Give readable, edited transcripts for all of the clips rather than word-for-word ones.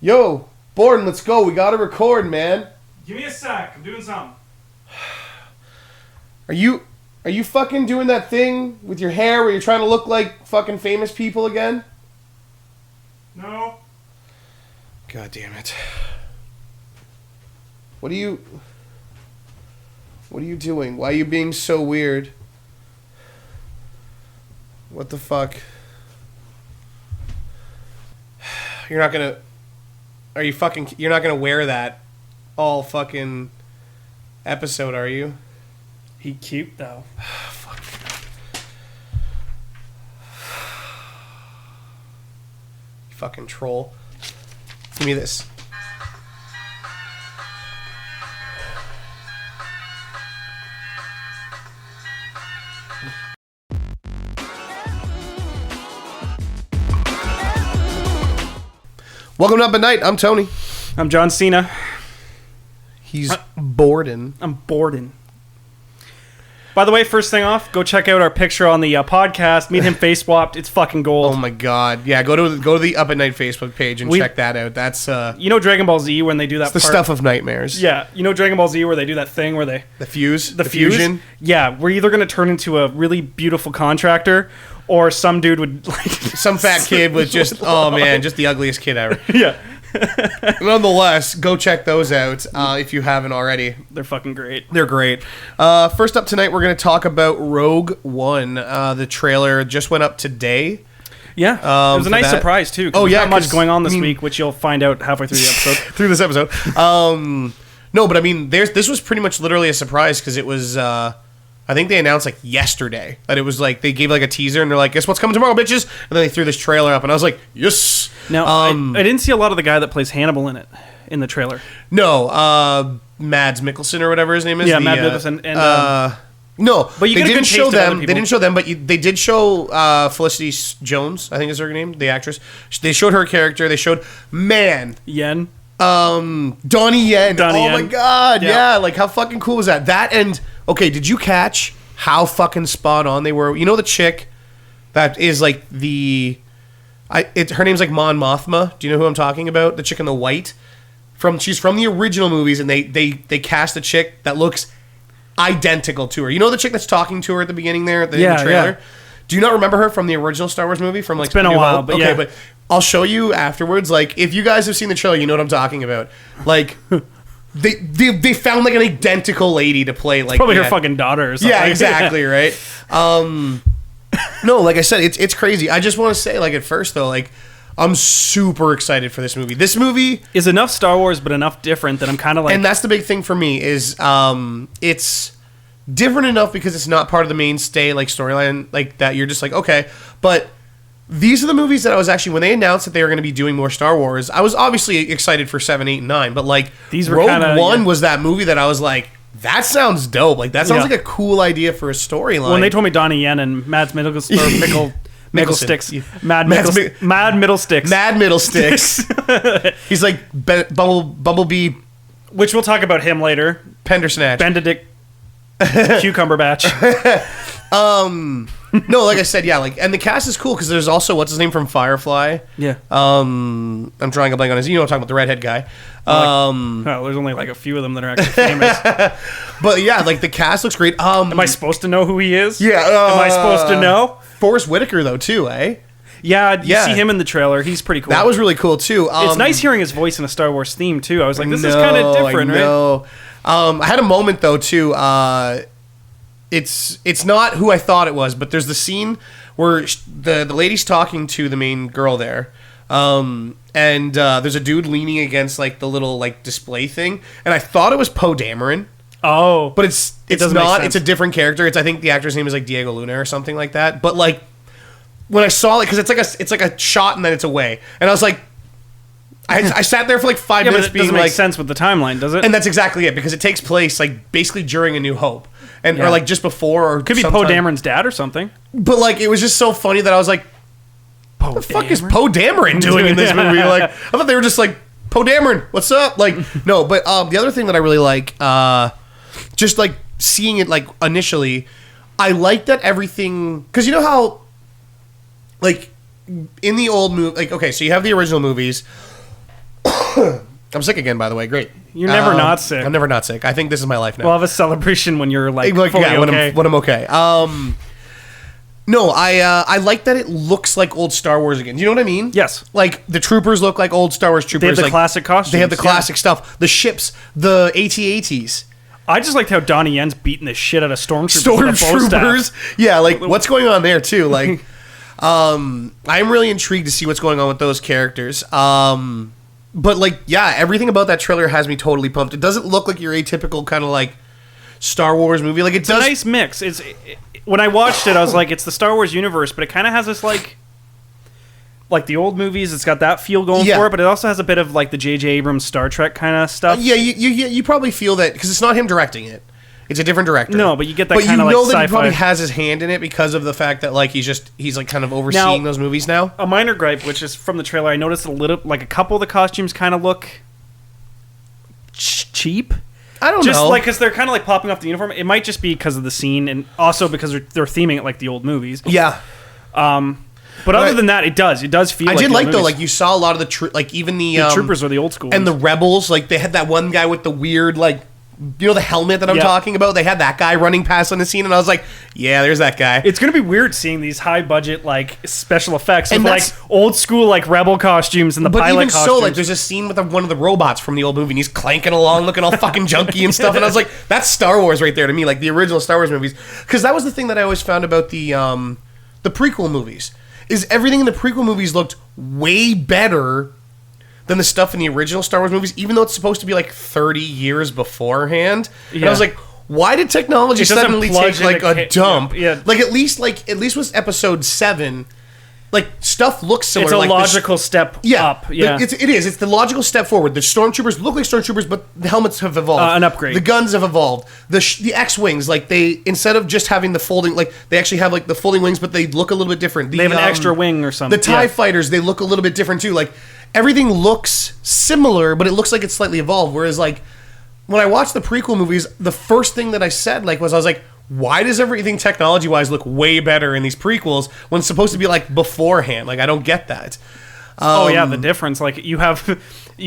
Yo, Borden, let's go. We gotta record, man. Give me a sec. I'm doing something. Are you fucking doing that thing with your hair where you're trying to look like fucking famous people again? No. God damn it. What are you doing? Why are you being so weird? What the fuck? You're not gonna wear that all fucking episode, are you? He cute though. Fuck. You fucking troll. Give me this. Welcome to Up at Night. I'm Tony. I'm John Cena. He's Borden. I'm Borden. By the way, first thing off, go check out our picture on the podcast. Me and him face swapped. It's fucking gold. Oh my god! Yeah, go to the Up at Night Facebook page and check that out. That's you know Dragon Ball Z when they do that. It's the stuff of nightmares. Yeah, you know Dragon Ball Z where they do that thing where they the fusion. Yeah, we're either gonna turn into a really beautiful contractor, or some dude would like some fat kid with just just the ugliest kid ever. Yeah. Nonetheless, go check those out if you haven't already. They're fucking great. They're great. First up tonight, we're going to talk about Rogue One. The trailer just went up today. Yeah, it was a nice surprise too. Oh yeah, not much going on this week, which you'll find out halfway through the episode. Through this episode. No, but I mean, this was pretty much literally a surprise because it was. I think they announced like yesterday that it was like they gave like a teaser and they're like, guess what's coming tomorrow, bitches? And then they threw this trailer up and I was like, yes. Now I didn't see a lot of the guy that plays Hannibal in the trailer. No, Mads Mikkelsen or whatever his name is. Yeah, Mads Mikkelsen. And, no, but they didn't show them. They didn't show them, but they did show Felicity Jones. I think is her name, the actress. They showed her character. They showed Yen. Donnie Yen. Yen. My god, yeah. Like how fucking cool was that? That and okay, did you catch how fucking spot on they were? You know the chick that is like her name's like Mon Mothma. Do you know who I'm talking about? The chick in the white. She's from the original movies, and they cast a chick that looks identical to her. You know the chick that's talking to her at the beginning there in the trailer? Yeah. Do you not remember her from the original Star Wars movie? It's been a while, but okay, but I'll show you afterwards. Like, if you guys have seen the trailer, you know what I'm talking about. Like, they found like an identical lady to play. Like, probably her fucking daughter or something. Yeah, exactly, right? No, like I said, it's crazy. I just want to say, like, at first though, like, I'm super excited for this movie. This movie is enough Star Wars, but enough different that I'm kind of like. And that's the big thing for me is it's different enough because it's not part of the mainstay like storyline like that. You're just like, okay, but these are the movies that I was actually when they announced that they were going to be doing more Star Wars. I was obviously excited for 7, 8, and 9, but like these were Rogue One was that movie that I was like, that sounds dope. Like that sounds like a cool idea for a storyline. When they told me Donnie Yen and Mads Mikkelsen. Mad Middlesticks. He's like Bumblebee. Which we'll talk about him later. Pendersnatch. Benedict Cucumberbatch. No, like I said, yeah, like, and the cast is cool because there's also what's his name from Firefly. Yeah. I'm drawing a blank on his. You know what I'm talking about, the redhead guy. There's only like a few of them that are actually famous. But yeah, like the cast looks great. Am I supposed to know who he is? Yeah. Am I supposed to know? Forrest Whitaker though too, eh? Yeah, you see him in the trailer. He's pretty cool. That was really cool too. It's nice hearing his voice in a Star Wars theme too. I was like, this is kind of different, right? I had a moment though too. It's not who I thought it was, but there's the scene where the lady's talking to the main girl there, and there's a dude leaning against like the little like display thing, and I thought it was Poe Dameron. Oh, but it's not. It's a different character. I think the actor's name is like Diego Luna or something like that. But like when I saw it, because it's like a shot and then it's away, and I was like, I sat there for like 5 minutes but it being doesn't like, make sense with the timeline, does it? And that's exactly it because it takes place like basically during A New Hope, or like just before, or could be Poe Dameron's dad or something. But like it was just so funny that I was like, what the fuck is Poe Dameron doing in this movie? Like I thought they were just like, Poe Dameron, what's up? Like no, but the other thing that I really like, just like seeing it like initially, I like that everything because you know how like in the old movie, like okay, so you have the original movies. I'm sick again, by the way. Great. You're never not sick. I'm never not sick. I think this is my life now. We'll have a celebration when you're fully okay. When I'm okay. No, I like that it looks like old Star Wars again. You know what I mean? Yes. Like, the troopers look like old Star Wars troopers. They have the like, classic costumes. They have the classic stuff. The ships, the AT-ATs. I just liked how Donnie Yen's beating the shit out of stormtroopers. Stormtroopers. Yeah, like, what's going on there, too? Like, I'm really intrigued to see what's going on with those characters. But, like, yeah, everything about that trailer has me totally pumped. It doesn't look like your atypical kind of, like, Star Wars movie. Like, it's a nice mix. When I watched it, I was like, it's the Star Wars universe, but it kind of has this, like the old movies. It's got that feel going for it, but it also has a bit of, like, the J.J. Abrams Star Trek kind of stuff. Yeah, you probably feel that, because it's not him directing it. It's a different director. No, but you get that kind of, like, But you know that sci-fi. he probably has his hand in it because of the fact that, like, he's like, kind of overseeing those movies now. A minor gripe, which is from the trailer, I noticed a couple of the costumes kind of look cheap. I don't know. Just, like, because they're kind of, like, popping off the uniform. It might just be because of the scene, and also because they're theming it like the old movies. Yeah. But other than that, it does feel. I did like though, like, you saw a lot of the even the troopers are the old school and ones. the rebels. Like, they had that one guy with the weird, like, you know, the helmet that I'm talking about. They had that guy running past on the scene, and I was like, yeah, there's that guy. It's gonna be weird seeing these high budget, like, special effects and like old school, like, rebel costumes and the pilot costumes. But even so, like, there's a scene with one of the robots from the old movie, and he's clanking along, looking all fucking junky and stuff. And I was like, that's Star Wars right there to me, like the original Star Wars movies. Because that was the thing that I always found about the prequel movies. Is everything in the prequel movies looked way better than the stuff in the original Star Wars movies, even though it's supposed to be like 30 years beforehand. Yeah. And I was like, why did technology suddenly take like a dump? Yeah. Like at least with Episode 7, like stuff looks similar. It's a like logical step up. Yeah, it is. It's the logical step forward. The stormtroopers look like stormtroopers, but the helmets have evolved. An upgrade. The guns have evolved. The X-wings, like they instead of just having the folding, like they actually have like the folding wings, but they look a little bit different. They have an extra wing or something. The TIE fighters, they look a little bit different too. Like everything looks similar, but it looks like it's slightly evolved. Whereas like when I watched the prequel movies, the first thing that I said I was like, why does everything technology-wise look way better in these prequels when it's supposed to be like beforehand? Like I don't get that. The difference. Like you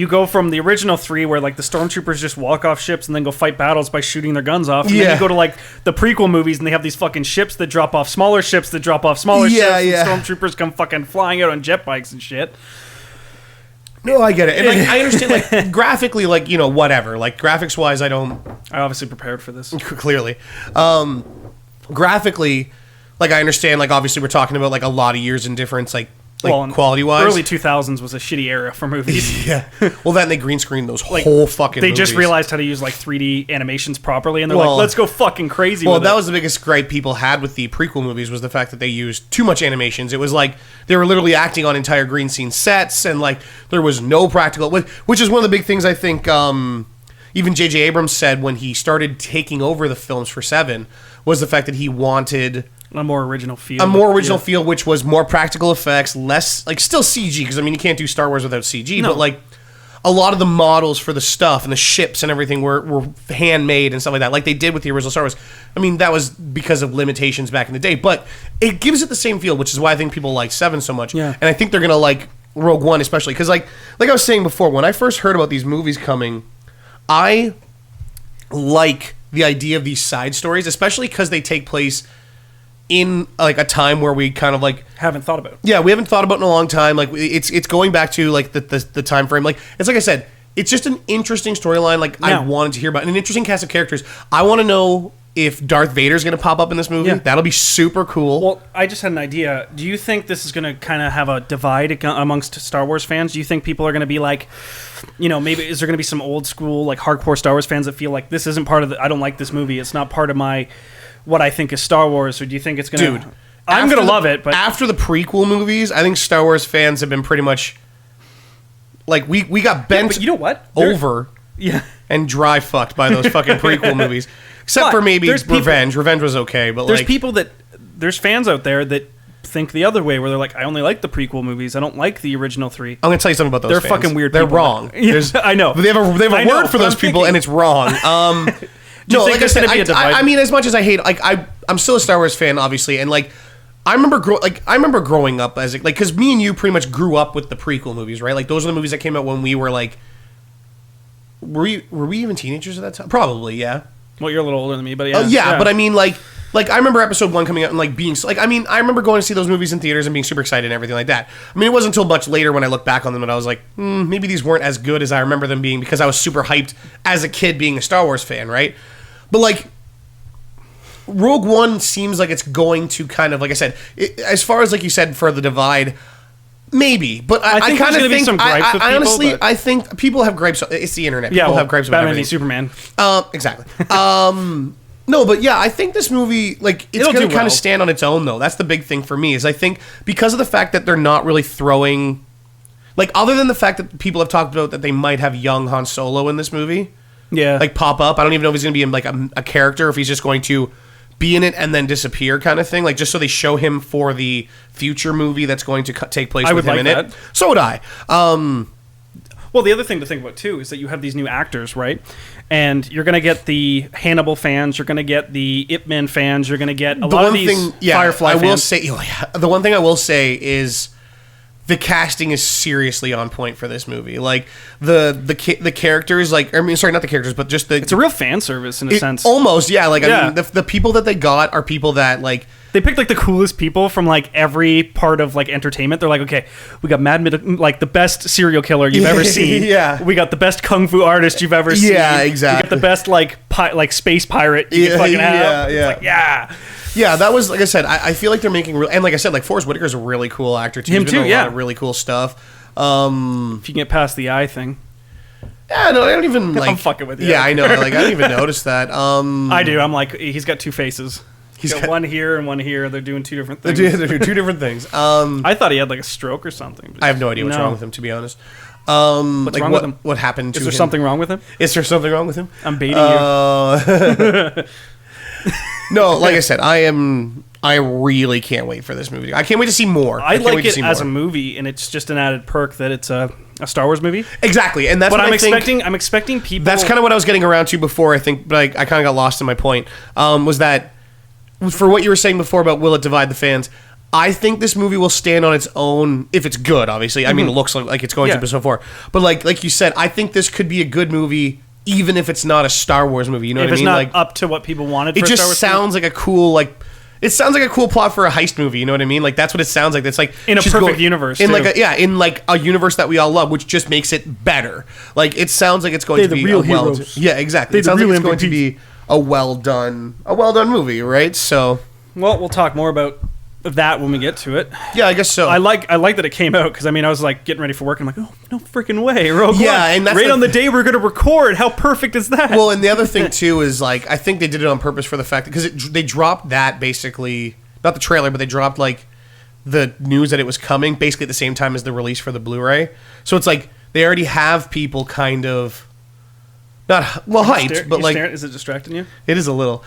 go from the original 3 where like the stormtroopers just walk off ships and then go fight battles by shooting their guns off. And then you go to like the prequel movies and they have these fucking ships that drop off smaller ships that drop off smaller ships. And stormtroopers come fucking flying out on jet bikes and shit. No, I get it. And like, I understand, like, graphically, like, you know, whatever. Like, graphics-wise, I obviously prepared for this. Clearly. Graphically, like, I understand, like, obviously we're talking about, like, a lot of years in difference, like quality-wise. Early 2000s was a shitty era for movies. Yeah. Well, then they green screened those whole fucking They movies. just realized how to use, like, 3D animations properly, and they're like, let's go fucking crazy with it. That was the biggest gripe people had with the prequel movies was the fact that they used too much animations. It was like they were literally acting on entire green scene sets, and, like, there was no practical... Which is one of the big things I think even J.J. Abrams said when he started taking over the films for 7 was the fact that he wanted... A more original feel. Feel, which was more practical effects, less, like, still CG, because, I mean, you can't do Star Wars without CG, but, like, a lot of the models for the stuff and the ships and everything were handmade and stuff like that, like they did with the original Star Wars. I mean, that was because of limitations back in the day, but it gives it the same feel, which is why I think people like 7 so much. Yeah. And I think they're going to like Rogue One especially, because, like I was saying before, when I first heard about these movies coming, I like the idea of these side stories, especially because they take place in like a time where we kind of like haven't thought about it. Yeah, we haven't thought about it in a long time. Like it's going back to like the time frame. Like it's like I said, it's just an interesting storyline. Like I wanted to hear about, and an interesting cast of characters. I want to know if Darth Vader's going to pop up in this movie. Yeah. That'll be super cool. Well, I just had an idea. Do you think this is going to kind of have a divide amongst Star Wars fans? Do you think people are going to be like, you know, maybe is there going to be some old school like hardcore Star Wars fans that feel like this isn't part of I don't like this movie. It's not part of my what I think is Star Wars, or do you think it's going to... I'm going to love it, but... After the prequel movies, I think Star Wars fans have been pretty much... Like, we got bent but you know what? over and dry fucked by those fucking prequel movies. Except for maybe Revenge. Revenge was okay, but there's people that... There's fans out there that think the other way, where they're like, I only like the prequel movies. I don't like the original 3. I'm going to tell you something about those fans. They're fucking weird They're people. wrong. I know. They have a word for those people, and it's wrong. No, like I said, I mean, as much as I hate, like I'm still a Star Wars fan, obviously, and like I remember growing up as like because me and you pretty much grew up with the prequel movies, right? Like those are the movies that came out when we were like were we even teenagers at that time? Probably, yeah. Well, you're a little older than me, but yeah. Yeah, but I mean, like I remember episode 1 coming out and like being like, I mean, I remember going to see those movies in theaters and being super excited and everything like that. I mean, it wasn't until much later when I look back on them and I was like, maybe these weren't as good as I remember them being because I was super hyped as a kid being a Star Wars fan, right? But like, Rogue One seems like it's going to kind of, like I said, as far as like you said for the divide. Maybe, but I kind of think. I honestly, I think people have gripes. It's the internet. People have gripes about Batman v Superman. Exactly. No, but yeah, I think this movie, like, it's going to kind of stand on its own, though. That's the big thing for me, is I think because of the fact that they're not really throwing, like, other than the fact that people have talked about that they might have young Han Solo in this movie, like, pop up. I don't even know if he's going to be in, like, a character, if he's just going to be in it and then disappear kind of thing, like, just so they show him for the future movie that's going to take place with him in it. So would I. Well, the other thing to think about, too, is that you have these new actors, right? And you're going to get the Hannibal fans, you're going to get the Ip Man fans, you're going to get a lot of these Firefly fans. I will say, the one thing I will say is the casting is seriously on point for this movie. Like, the characters, like, I mean, sorry, not the characters, but just the... It's a real fan service, in a sense. Almost, yeah. Like, I mean, the people that they got are people that, like... They picked, like, the coolest people from, like, every part of, like, entertainment. They're like, okay, we got like, the best serial killer you've ever seen. Yeah. We got the best kung fu artist you've ever seen. Yeah, exactly. We got the best, like space pirate you can fucking have. Yeah. It's like, yeah, that was, like I said, I feel like they're making real... And like I said, like, Forrest Whitaker's a really cool actor, too. Him, too, a lot of really cool stuff. If you can get past the eye thing. Yeah, no, I don't even, like... I'm fucking with you. Yeah, I know. Like, I didn't even notice that. I do. I'm like, he's got two faces. He's got one here and one here. They're doing two different things. They're doing two different things. I thought he had, like, a stroke or something. I have no idea what's wrong with him, to be honest. What's wrong with him? What happened to him? Is there something wrong with him? Is there something wrong with him? I'm baiting you. No, like I said, I really can't wait for this movie. I can't wait to see more. I like it as a movie, and it's just an added perk that it's a Star Wars movie. Exactly, and that's what I'm expecting people. That's kind of what I was getting around to before. I think, but I kind of got lost in my point. Was that for what you were saying before about will it divide the fans? I think this movie will stand on its own if it's good. Obviously, I mean, it looks like it's going to so far. But like you said, I think this could be a good movie. Even if it's not a Star Wars movie, you know what I mean? If it's not like, up to what people wanted, it just sounds like a cool It sounds like a cool plot for a heist movie. You know what I mean? Like that's what it sounds like. It's like in a perfect universe, in like a universe that we all love, which just makes it better. Like it sounds like it's going to be real heroes. Yeah, exactly. It sounds like it's going to be a well done movie, right? So, well, we'll talk more about that when we get to it. Yeah, I guess so. I like that it came out because I mean I was like getting ready for work and I'm like, oh no freaking way, Rogue One. And that's on the day we're going to record. How perfect is that? Well, and the other thing too is like I think they did it on purpose for the fact because they dropped that basically, not the trailer, but they dropped like the news that it was coming basically at the same time as the release for the Blu-ray. So it's like they already have people kind of not hyped, but like is it distracting you? It is a little.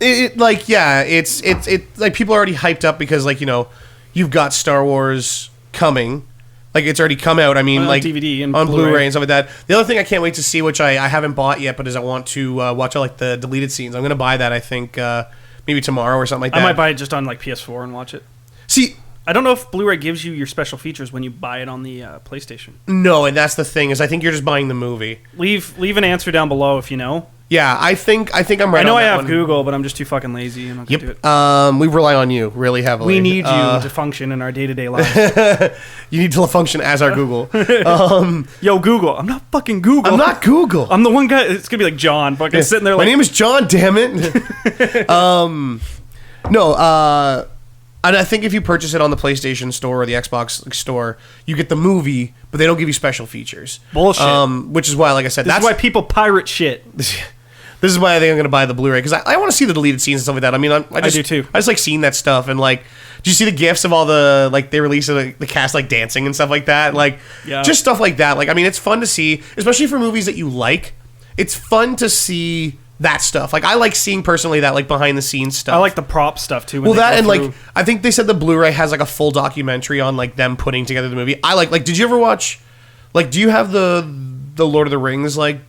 It's like people are already hyped up because like, you know, you've got Star Wars coming, like it's already come out. I mean, like DVD and on Blu-ray and stuff like that. The other thing I can't wait to see, which I haven't bought yet, but is I want to watch all like the deleted scenes. I'm gonna buy that. I think maybe tomorrow or something like that. I might buy it just on like PS4 and watch it. See, I don't know if Blu-ray gives you your special features when you buy it on the PlayStation. No, and that's the thing is I think you're just buying the movie. Leave an answer down below if you know. Yeah, I think I'm right. I know on I that have one. Google, but I'm just too fucking lazy and I'm not gonna do it. We rely on you really heavily. We need you to function in our day-to-day lives. You need to function as our Google. Yo, Google. I'm not fucking Google. I'm not Google. I'm the one guy. It's gonna be like John, fucking sitting there. Like, my name is John. Damn it. No. And I think if you purchase it on the PlayStation Store or the Xbox Store, you get the movie, but they don't give you special features. Bullshit. Which is why, like I said, that's why people pirate shit. This is why I think I'm going to buy the Blu-ray, because I want to see the deleted scenes and stuff like that. I mean, I do too. I just like seeing that stuff, and like, do you see the gifs of all the, like, they released the cast, like, dancing and stuff like that? Like, just stuff like that. Like, I mean, it's fun to see, especially for movies that you like. It's fun to see that stuff. Like, I like seeing personally that, like, behind-the-scenes stuff. I like the prop stuff, too. Well, that and, like, I think they said the Blu-ray has, like, a full documentary on, like, them putting together the movie. I like, did you ever watch, like, do you have the Lord of the Rings, like,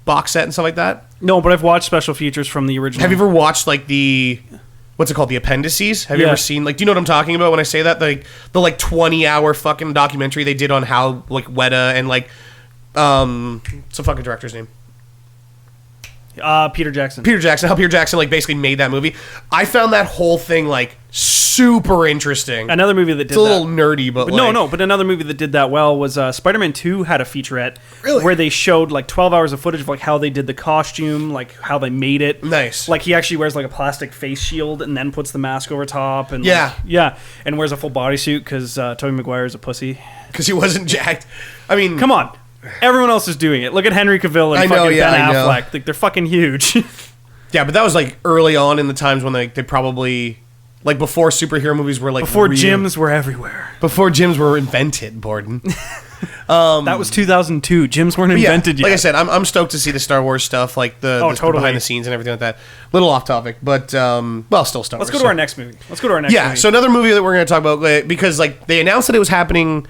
box set and stuff like that? No, but I've watched special features from the original. Have you ever watched like the what's it called? The appendices. Have you Yeah. ever seen, like, do you know what I'm talking about when I say that? The 20-hour fucking documentary they did on how, like, Weta and, like, what's the fucking director's name? Peter Jackson. How Peter Jackson, like, basically made that movie. I found that whole thing, like, super interesting. Another movie that did it's a little nerdy, but like, but another movie that did that well was Spider-Man 2 had a featurette. Really? Where they showed, like, 12 hours of footage of, like, how they did the costume, like, how they made it. Nice. Like, he actually wears, like, a plastic face shield and then puts the mask over top. And Yeah. like, yeah. And wears a full bodysuit because Tobey Maguire is a pussy. because he wasn't jacked. I mean, Come on. Everyone else is doing it. Look at Henry Cavill and I know, fucking yeah, Ben I know. Affleck. Like, they're fucking huge. yeah, but that was like early on in the times when they probably, like, before superhero movies were like Before real. gyms were everywhere. Before gyms were invented, Borden. That was 2002. Gyms weren't invented yet. Like I said, I'm stoked to see the Star Wars stuff, like the totally. behind the scenes and everything like that. Little off topic, but well, still Star Wars. Let's go to our next movie. Yeah, so another movie that we're going to talk about, because like they announced that it was happening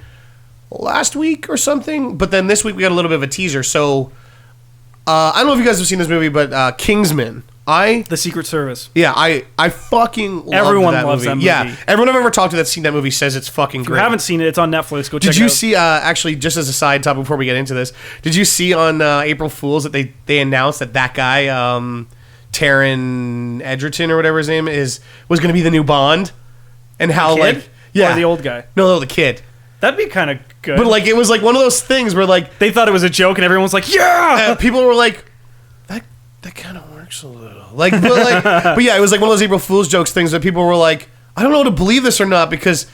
last week or something, but then this week we got a little bit of a teaser. So I don't know if you guys have seen this movie, but Kingsman. The Secret Service. Yeah, I fucking loved Everyone that loves movie. that movie. Yeah, everyone I've ever talked to that's seen that movie says it's fucking If great. you haven't seen it, it's on Netflix. Go check it out. Did you see, actually, just as a side topic before we get into this, did you see on April Fool's that they announced that guy, Taron Egerton or whatever his name is, was going to be the new Bond? And how, The kid? like, yeah. Or the old guy? No, the kid. That'd be kind of good. But, like, it was like one of those things where, like, they thought it was a joke and everyone was like, yeah! people were like, that kind of works a little. Like, but yeah, it was like one of those April Fool's jokes things that people were like, I don't know to believe this or not, because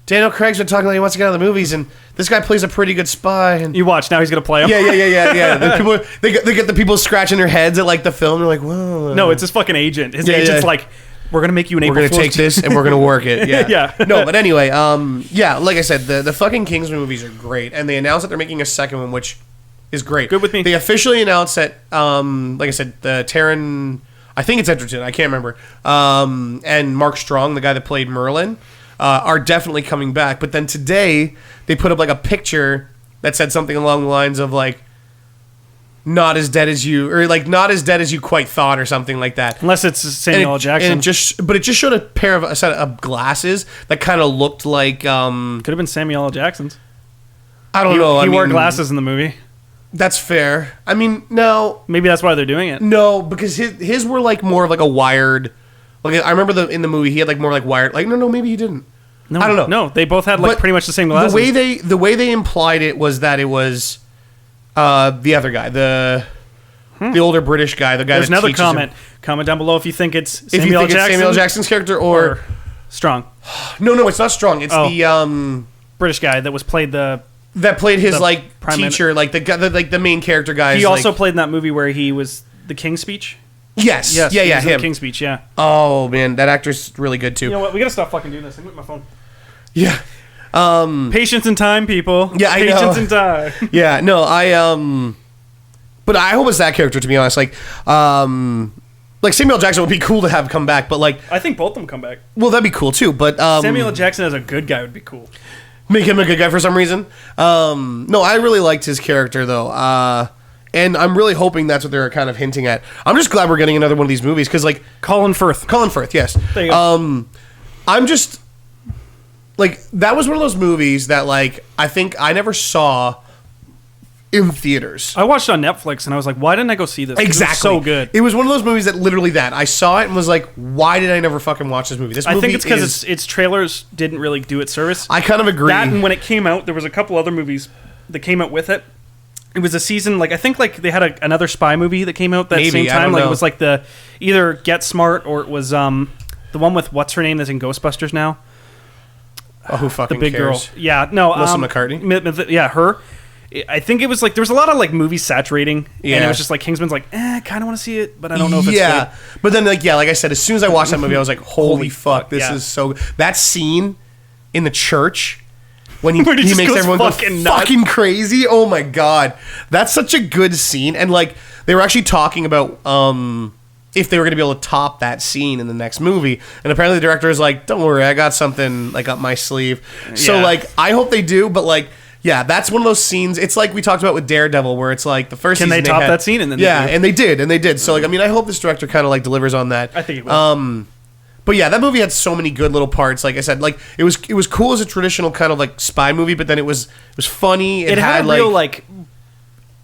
Daniel Craig's been talking like he wants to get out of the movies, and this guy plays a pretty good spy. And You watch, now he's going to play him. yeah. The people, they get the people scratching their heads at like the film. They're like, whoa. No, it's his fucking agent. His Yeah, agent's yeah. like, we're going to make you an We're April gonna Fool's take this and we're gonna work it. Yeah. Yeah. No, but anyway, yeah, like I said, the fucking Kingsman movies are great, and they announced that they're making a second one, which is great. Good with me. They officially announced that, like I said, the Taron, I think it's Edgerton, I can't remember, and Mark Strong, the guy that played Merlin, are definitely coming back. But then today they put up like a picture that said something along the lines of like, not as dead as you, or like not as dead as you quite thought, or something like that. Unless it's Samuel L. Jackson. And it just showed a set of glasses that kind of looked like, Could have been Samuel L. Jackson's. I don't know. He I wore mean, glasses in the movie. That's fair. I mean, no, Maybe that's why they're doing it. no, because his were like more of like a wired. Like I remember in the movie he had like more like wired. Like no, maybe he didn't. No, I don't know. No, they both had like But pretty much the same glasses. The way they implied it was that it was the other guy, the older British guy, the guy. There's that another teaches him. comment. Comment down below if you think it's If you Samuel L. think it's Jackson Samuel L. Jackson's character or Strong. no, it's not Strong. It's Oh. the British guy that was played the... that played his The like prime teacher, like the guy, like the main character guy. He is, also like, played in that movie where he was the King's Speech. yes, Yes, yeah, he was in him. the King's Speech, yeah. Oh man, that actor's really good too. You know what? We gotta stop fucking doing this. I'm with my phone. Yeah, Patience and time, people. Yeah, I know. Patience and time. yeah. No, but I hope it's that character, to be honest. Like Samuel L. Jackson would be cool to have come back, but like, I think both of them come back. well, that'd be cool too. But Samuel L. Jackson as a good guy would be cool. make him a good guy for some reason. No, I really liked his character though, and I'm really hoping that's what they're kind of hinting at. I'm just glad we're getting another one of these movies because, like, Colin Firth. Yes. There you go. I'm just like, that was one of those movies that, like, I think I never saw in theaters. I watched it on Netflix and I was like, why didn't I go see this? 'Cause Exactly. It was so good. It was one of those movies that literally that I saw it and was like, why did I never fucking watch this movie? This movie I think it's because is, its trailers didn't really do it service. I kind of agree. That and when it came out, there was a couple other movies that came out with it. It was a season, like, I think, like, they had another spy movie that came out that Maybe, same I time. don't Like, know. it was like the either Get Smart or it was the one with what's her name that's in Ghostbusters now. Oh, who fucking The big cares? girl. Yeah, no. Melissa McCarthy? Yeah, her. I think it was like there was a lot of like movies saturating, and Yeah. it was just like Kingsman's like, I kind of want to see it, but I don't know if it's yeah. good. But then, like I said, as soon as I watched that movie, I was like, holy fuck, this yeah. is so good. That scene in the church when he, Where he he just makes goes everyone go fucking nuts. fucking crazy. Oh my god. That's such a good scene. And like, they were actually talking about if they were going to be able to top that scene in the next movie. And apparently the director is like, don't worry, I got something like up my sleeve. So Yeah. like, I hope they do, but like, yeah, that's one of those scenes. It's like we talked about with Daredevil, where it's like the first Can season they top had, that scene? And then they yeah, do. and they did. So like, I mean, I hope this director kind of like delivers on that. I think it will. But yeah, that movie had so many good little parts. Like I said, like it was cool as a traditional kind of like spy movie, but then it was funny. It had a real like.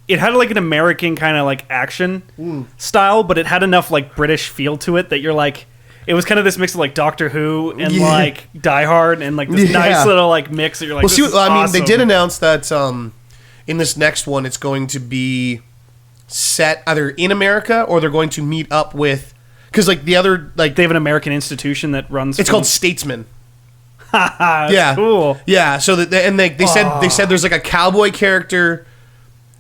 It had like an American kind of like action style, but it had enough like British feel to it that you're like, it was kind of this mix of like Doctor Who and like Die Hard and like this nice little like mix that you're like. Well, this is I mean, awesome. they did announce that in this next one, it's going to be set either in America or they're going to meet up with, because like the other like they have an American institution that runs. It's called Statesman. That's cool. Yeah. So that they said there's like a cowboy character.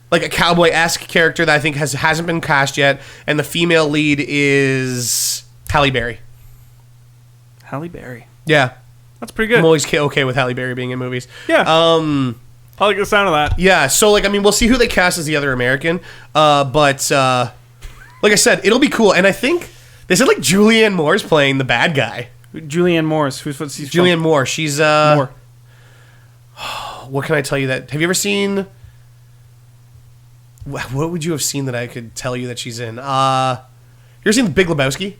Like a cowboy-esque character that I think hasn't been cast yet, and the female lead is Halle Berry. Halle Berry. Yeah, that's pretty good. I'm always okay with Halle Berry being in movies. Yeah. I like the sound of that. Yeah. So like, I mean, we'll see who they cast as the other American. But like I said, it'll be cool, and I think they said like Julianne Moore's playing the bad guy. Julianne Moore's what's Julianne Moore? She's Moore. What can I tell you? That have you ever seen? What would you have seen that I could tell you that she's in? You ever seen The Big Lebowski?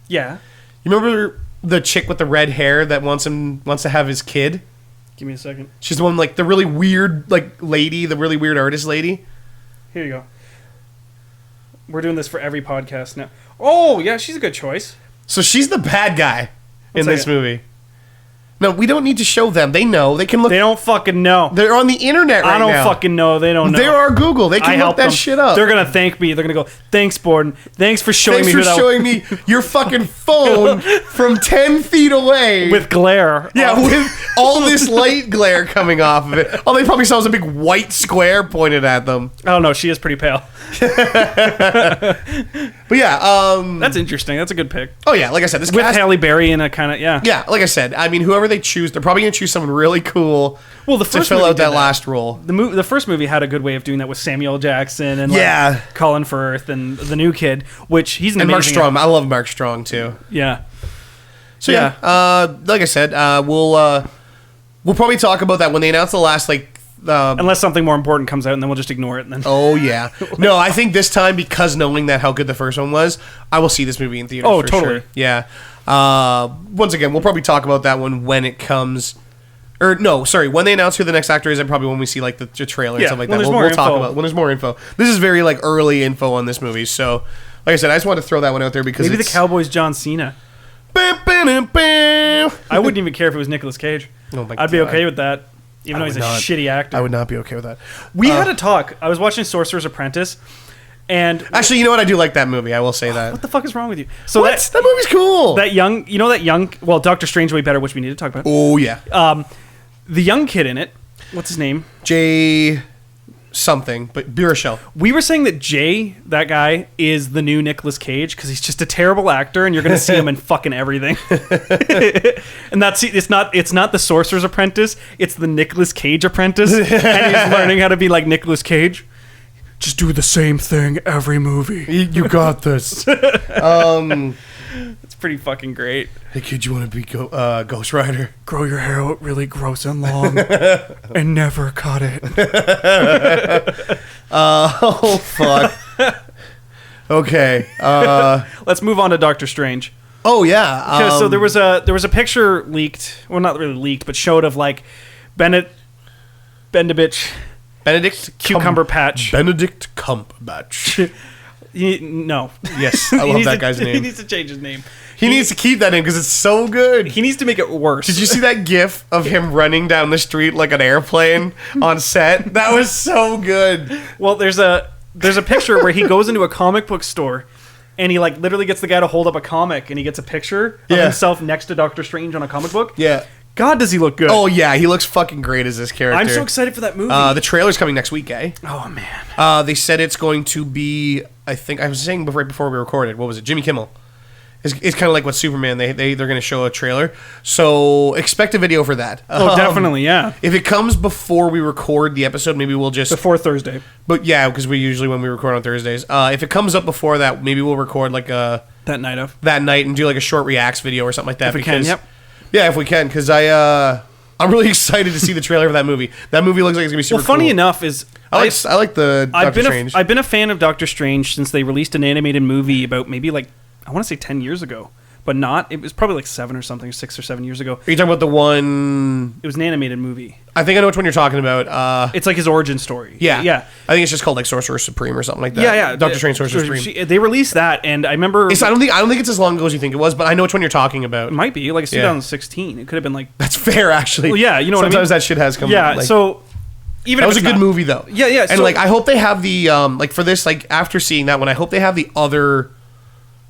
Yeah. You remember the chick with the red hair that wants to have his kid? Give me a second. She's the one like the really weird like lady, the really weird artist lady. Here you go. We're doing this for every podcast now. Oh yeah, she's a good choice. So she's the bad guy in this movie. No, we don't need to show them. They know. They can look. They don't fucking know. They're on the internet right now. I don't fucking know. They don't know. They're our Google. They can look that shit up. They're going to thank me. They're going to go, thanks, Borden. Thanks for showing me who that was. Thanks for showing me your fucking phone from 10 feet away. With glare. Yeah, with all this light glare coming off of it. All they probably saw was a big white square pointed at them. I don't know. She is pretty pale. But yeah. That's interesting. That's a good pick. Oh, yeah. Like I said, this with cast, Halle Berry in a kind of, yeah. Yeah, like I said, I mean, whoever they choose, they're probably going to choose someone really cool to fill out that last role. The first movie had a good way of doing that with Samuel Jackson and Colin Firth and the new kid, which he's an amazing Mark Strong. I love Mark Strong, too. Yeah. So, like I said, we'll probably talk about that when they announce the last, like, unless something more important comes out, and then we'll just ignore it. And then oh yeah, no, I think this time, because knowing that how good the first one was, I will see this movie in theaters. Oh, for totally. Sure. Yeah. Once again, we'll probably talk about that one when it comes. Or no, sorry, when they announce who the next actor is, and probably when we see like the trailer and stuff like that. We'll talk about when there's more info. This is very like early info on this movie, so like I said, I just wanted to throw that one out there because maybe the Cowboy's John Cena. I wouldn't even care if it was Nicolas Cage. Oh my I'd be okay with that. Even though he's a shitty actor. I would not be okay with that. We had a talk. I was watching Sorcerer's Apprentice, and actually, you know what? I do like that movie. I will say that. What the fuck is wrong with you? So that movie's cool. Well, Dr. Strange way better, which we need to talk about. Oh yeah. The young kid in it. What's his name? Jay something, but Baruchel. We were saying that Jay, that guy, is the new Nicolas Cage because he's just a terrible actor, and you're going to see him in fucking everything. And it's not the Sorcerer's Apprentice, it's the Nicolas Cage Apprentice, and he's learning how to be like Nicolas Cage. Just do the same thing every movie. You got this. It's pretty fucking great. Hey kid, you want to be Ghost Rider? Grow your hair out really gross and long, and never cut it. Oh fuck. Okay. Let's move on to Doctor Strange. Oh yeah. So there was a picture leaked, well not really leaked, but showed of like Benedict Cumberbatch. Benedict Cumberbatch. No. Yes, I love that guy's name. He needs to change his name. He needs to keep that in because it's so good. He needs to make it worse. Did you see that gif of him running down the street like an airplane on set? That was so good. Well, there's a picture where he goes into a comic book store and he like literally gets the guy to hold up a comic and he gets a picture of himself next to Doctor Strange on a comic book. Yeah. God, does he look good. Oh, yeah. He looks fucking great as this character. I'm so excited for that movie. The trailer's coming next week, eh? Oh, man. They said it's going to be, I think, I was saying right before we recorded, what was it? Jimmy Kimmel. It's kind of like what Superman, they're going to show a trailer. So expect a video for that. Oh, definitely, yeah. If it comes before we record the episode, maybe we'll just... Before Thursday. But yeah, because we usually, when we record on Thursdays. If it comes up before that, maybe we'll record like a... That night and do like a short reacts video or something like that. If we can, yep. Yeah, if we can, because I'm really excited to see the trailer for that movie. That movie looks like it's going to be super cool. Well, funny enough is... I like the Doctor Strange. I've been a fan of Doctor Strange since they released an animated movie about maybe like, I want to say 10 years ago. but not. It was probably like 7 or something, 6 or 7 years ago. Are you talking about the one? It was an animated movie. I think I know which one you're talking about. It's like his origin story. Yeah. Yeah. I think it's just called like Sorcerer Supreme or something like that. Yeah. Dr. Strange Sorcerer Supreme. They released that, and I remember. I don't think it's as long ago as you think it was, but I know which one you're talking about. It might be like it's 2016. It could have been like. That's fair, actually. Well, yeah, you know what I mean. Sometimes that shit has come. Yeah. Like, So. Even that was a good movie, though. Yeah. And like, I hope they have the like for this, like after seeing that one, I hope they have the other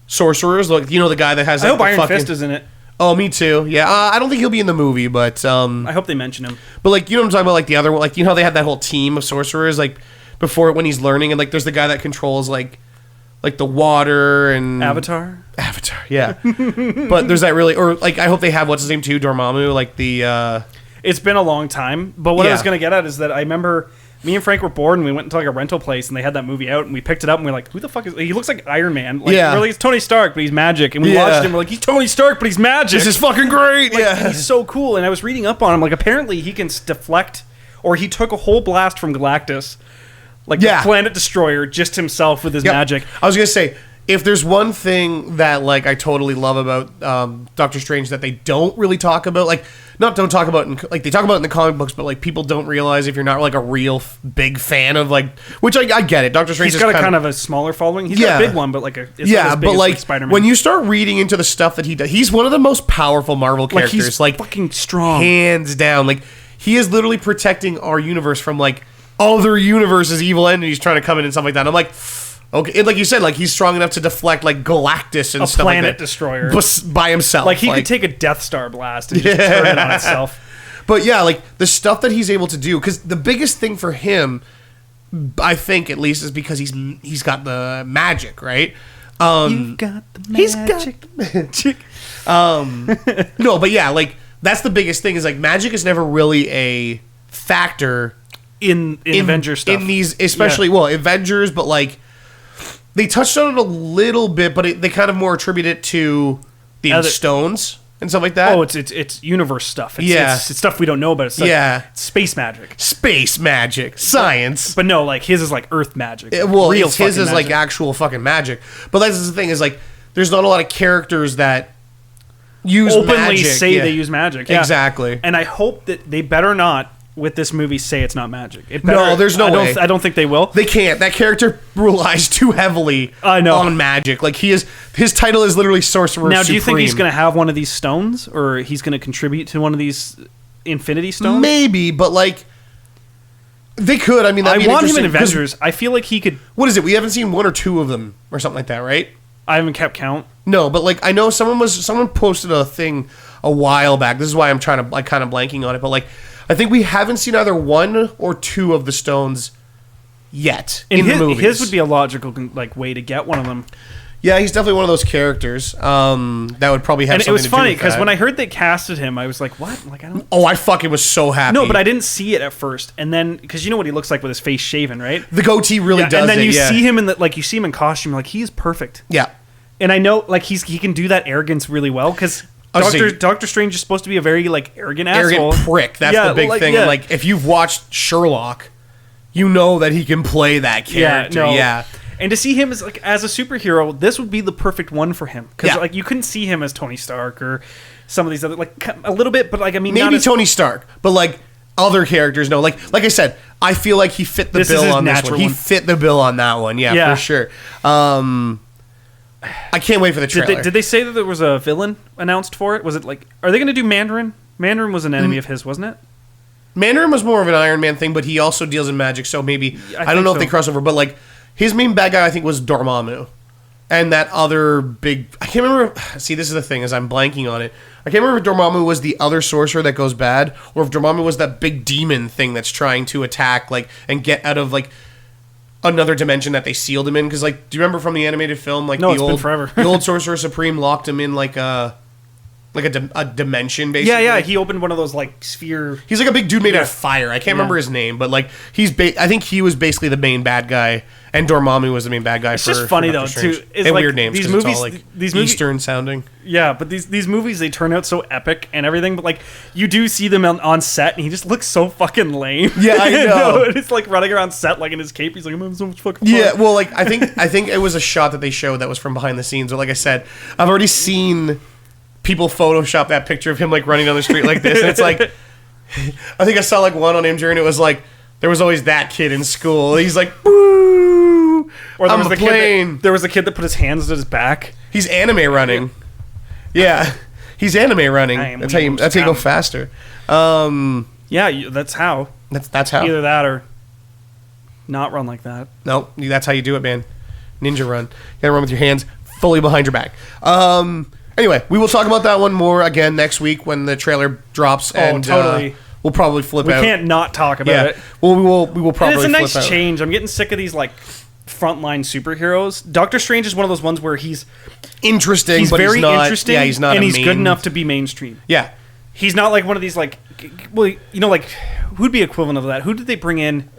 sorcerers. Like, you know, the guy that has. I like, hope Iron Fist is in it. Oh, me too. Yeah, I don't think he'll be in the movie, but I hope they mention him. But like, you know what I'm talking about? Like the other one, like you know how they had that whole team of sorcerers, like before when he's learning, and like there's the guy that controls like the water and Avatar, yeah. But there's that really, or like I hope they have what's his name too, Dormammu, like the. It's been a long time, but what I was gonna get at is that I remember. Me and Frank were bored, and we went into like a rental place, and they had that movie out, and we picked it up, and we were like, "Who the fuck is he? Looks like Iron Man." Like, really, it's Tony Stark, but he's magic. And we watched him, we're like, "He's Tony Stark, but he's magic. This is fucking great." Like, he's so cool. And I was reading up on him, like apparently he can deflect, or he took a whole blast from Galactus, like the planet destroyer, just himself with his magic. I was gonna say, if there's one thing that like I totally love about Doctor Strange that they don't really talk about, like. Don't talk about it like they talk about it in the comic books, but like people don't realize if you're not like a real big fan of like, which I get it. Doctor Strange he's got a kind of a smaller following. He's got a big one, but like it's not as big but as, like Spider-Man. when you start reading into the stuff that he does, he's one of the most powerful Marvel characters. He's like fucking strong, hands down. Like he is literally protecting our universe from like other universes, evil entities trying to come in and stuff like that. And I'm like. Okay, and like you said, like he's strong enough to deflect like Galactus and stuff like that. A planet destroyer. By himself. Like he could take a Death Star blast and just turn it on itself. But yeah, like the stuff that he's able to do, because the biggest thing for him, I think at least, is because he's got the magic, right? You got the magic. He's got the magic. No, but yeah, like that's the biggest thing is like magic is never really a factor in Avengers stuff. In these, especially Avengers, but like. They touched on it a little bit, but they kind of more attribute it to the stones and stuff like that. Oh, it's universe stuff. It's stuff we don't know about. It's it's space magic. Space magic. Science. But no, like his is like earth magic. His is like actual fucking magic. But that's the thing is like, there's not a lot of characters that use openly magic. Say they use magic. Yeah. Exactly. And I hope that they better not with this movie say it's not magic. No, there's no way. I don't think they will. They can't. That character relies too heavily on magic. Like his title is literally Sorcerer Now, Supreme. do you think he's going to have one of these stones, or he's going to contribute to one of these Infinity Stones? Maybe, but like they could. I mean, I want him in Avengers. I feel like he could. What is it? We haven't seen 1 or 2 of them or something like that, right? I haven't kept count. No, but like I know someone posted a thing a while back. This is why I'm trying to like kind of blanking on it, but like. I think we haven't seen either 1 or 2 of the stones yet in the movies. His would be a logical like way to get one of them. Yeah, he's definitely one of those characters that would probably have. And something it was to funny do with because that. when I heard they casted him, I was like, "What?" Like I don't. Oh, I fucking was so happy. No, but I didn't see it at first, and then because you know what he looks like with his face shaven, right? The goatee really does. And then you see him you see him in costume, like he's perfect. Yeah, and I know like he can do that arrogance really well because. Doctor Strange is supposed to be a very like arrogant asshole. Prick. That's the big thing. Yeah. Like if you've watched Sherlock, you know that he can play that character. Yeah. And to see him as a superhero, this would be the perfect one for him because like you couldn't see him as Tony Stark or some of these other like a little bit, but like I mean maybe Tony Stark, but like other characters no. Like I said, I feel like he fit the bill on this one. He fit the bill on that one. Yeah. For sure. I can't wait for the trailer. Did they say that there was a villain announced for it? Was it like, are they going to do Mandarin? Mandarin was an enemy of his, wasn't it? Mandarin was more of an Iron Man thing, but he also deals in magic, so maybe I don't know if they cross over. But like his main bad guy, I think, was Dormammu, and that other big. I can't remember. See, this is the thing, is I'm blanking on it. I can't remember if Dormammu was the other sorcerer that goes bad, or if Dormammu was that big demon thing that's trying to attack, like, and get out of like. Another dimension that they sealed him in, because like, do you remember from the animated film, like it's been forever. The old Sorcerer Supreme locked him in like a dimension, basically. Yeah. He opened one of those like sphere. He's like a big dude made out of fire. I can't remember his name, but like I think he was basically the main bad guy, and Dormammu was the main bad guy. It's just funny though too. And like, weird names. These movies, it's all, like, Eastern sounding. Yeah, but these movies, they turn out so epic and everything, but like you do see them on set and he just looks so fucking lame. Yeah, I know. And it's like running around set like in his cape. He's like, I'm having so much fucking fun. Yeah, well, like I think it was a shot that they showed that was from behind the scenes. But like I said, I've already seen people Photoshop that picture of him like running down the street like this. And it's like, I think I saw like one on Imgur, and it was like, there was always that kid in school. He's like, boo! Or there I'm was a the plane. There was a kid that put his hands at his back. He's anime running. Yeah. He's anime running. That's how you go faster. Yeah, that's how. That's how. Either that or not run like that. No, that's how you do it, man. Ninja run. You gotta run with your hands fully behind your back. Anyway, we will talk about that one more again next week when the trailer drops. And, totally. We'll probably flip out. We can't not talk about it. Well, we will probably. And it's a flip nice out. change. I'm getting sick of these like frontline superheroes. Doctor Strange is one of those ones where he's interesting. He's but very he's not, interesting. Yeah, he's not. And a he's main, good enough to be mainstream. Yeah. He's not like one of these like, well, you know, like who'd be equivalent of that? Who did they bring in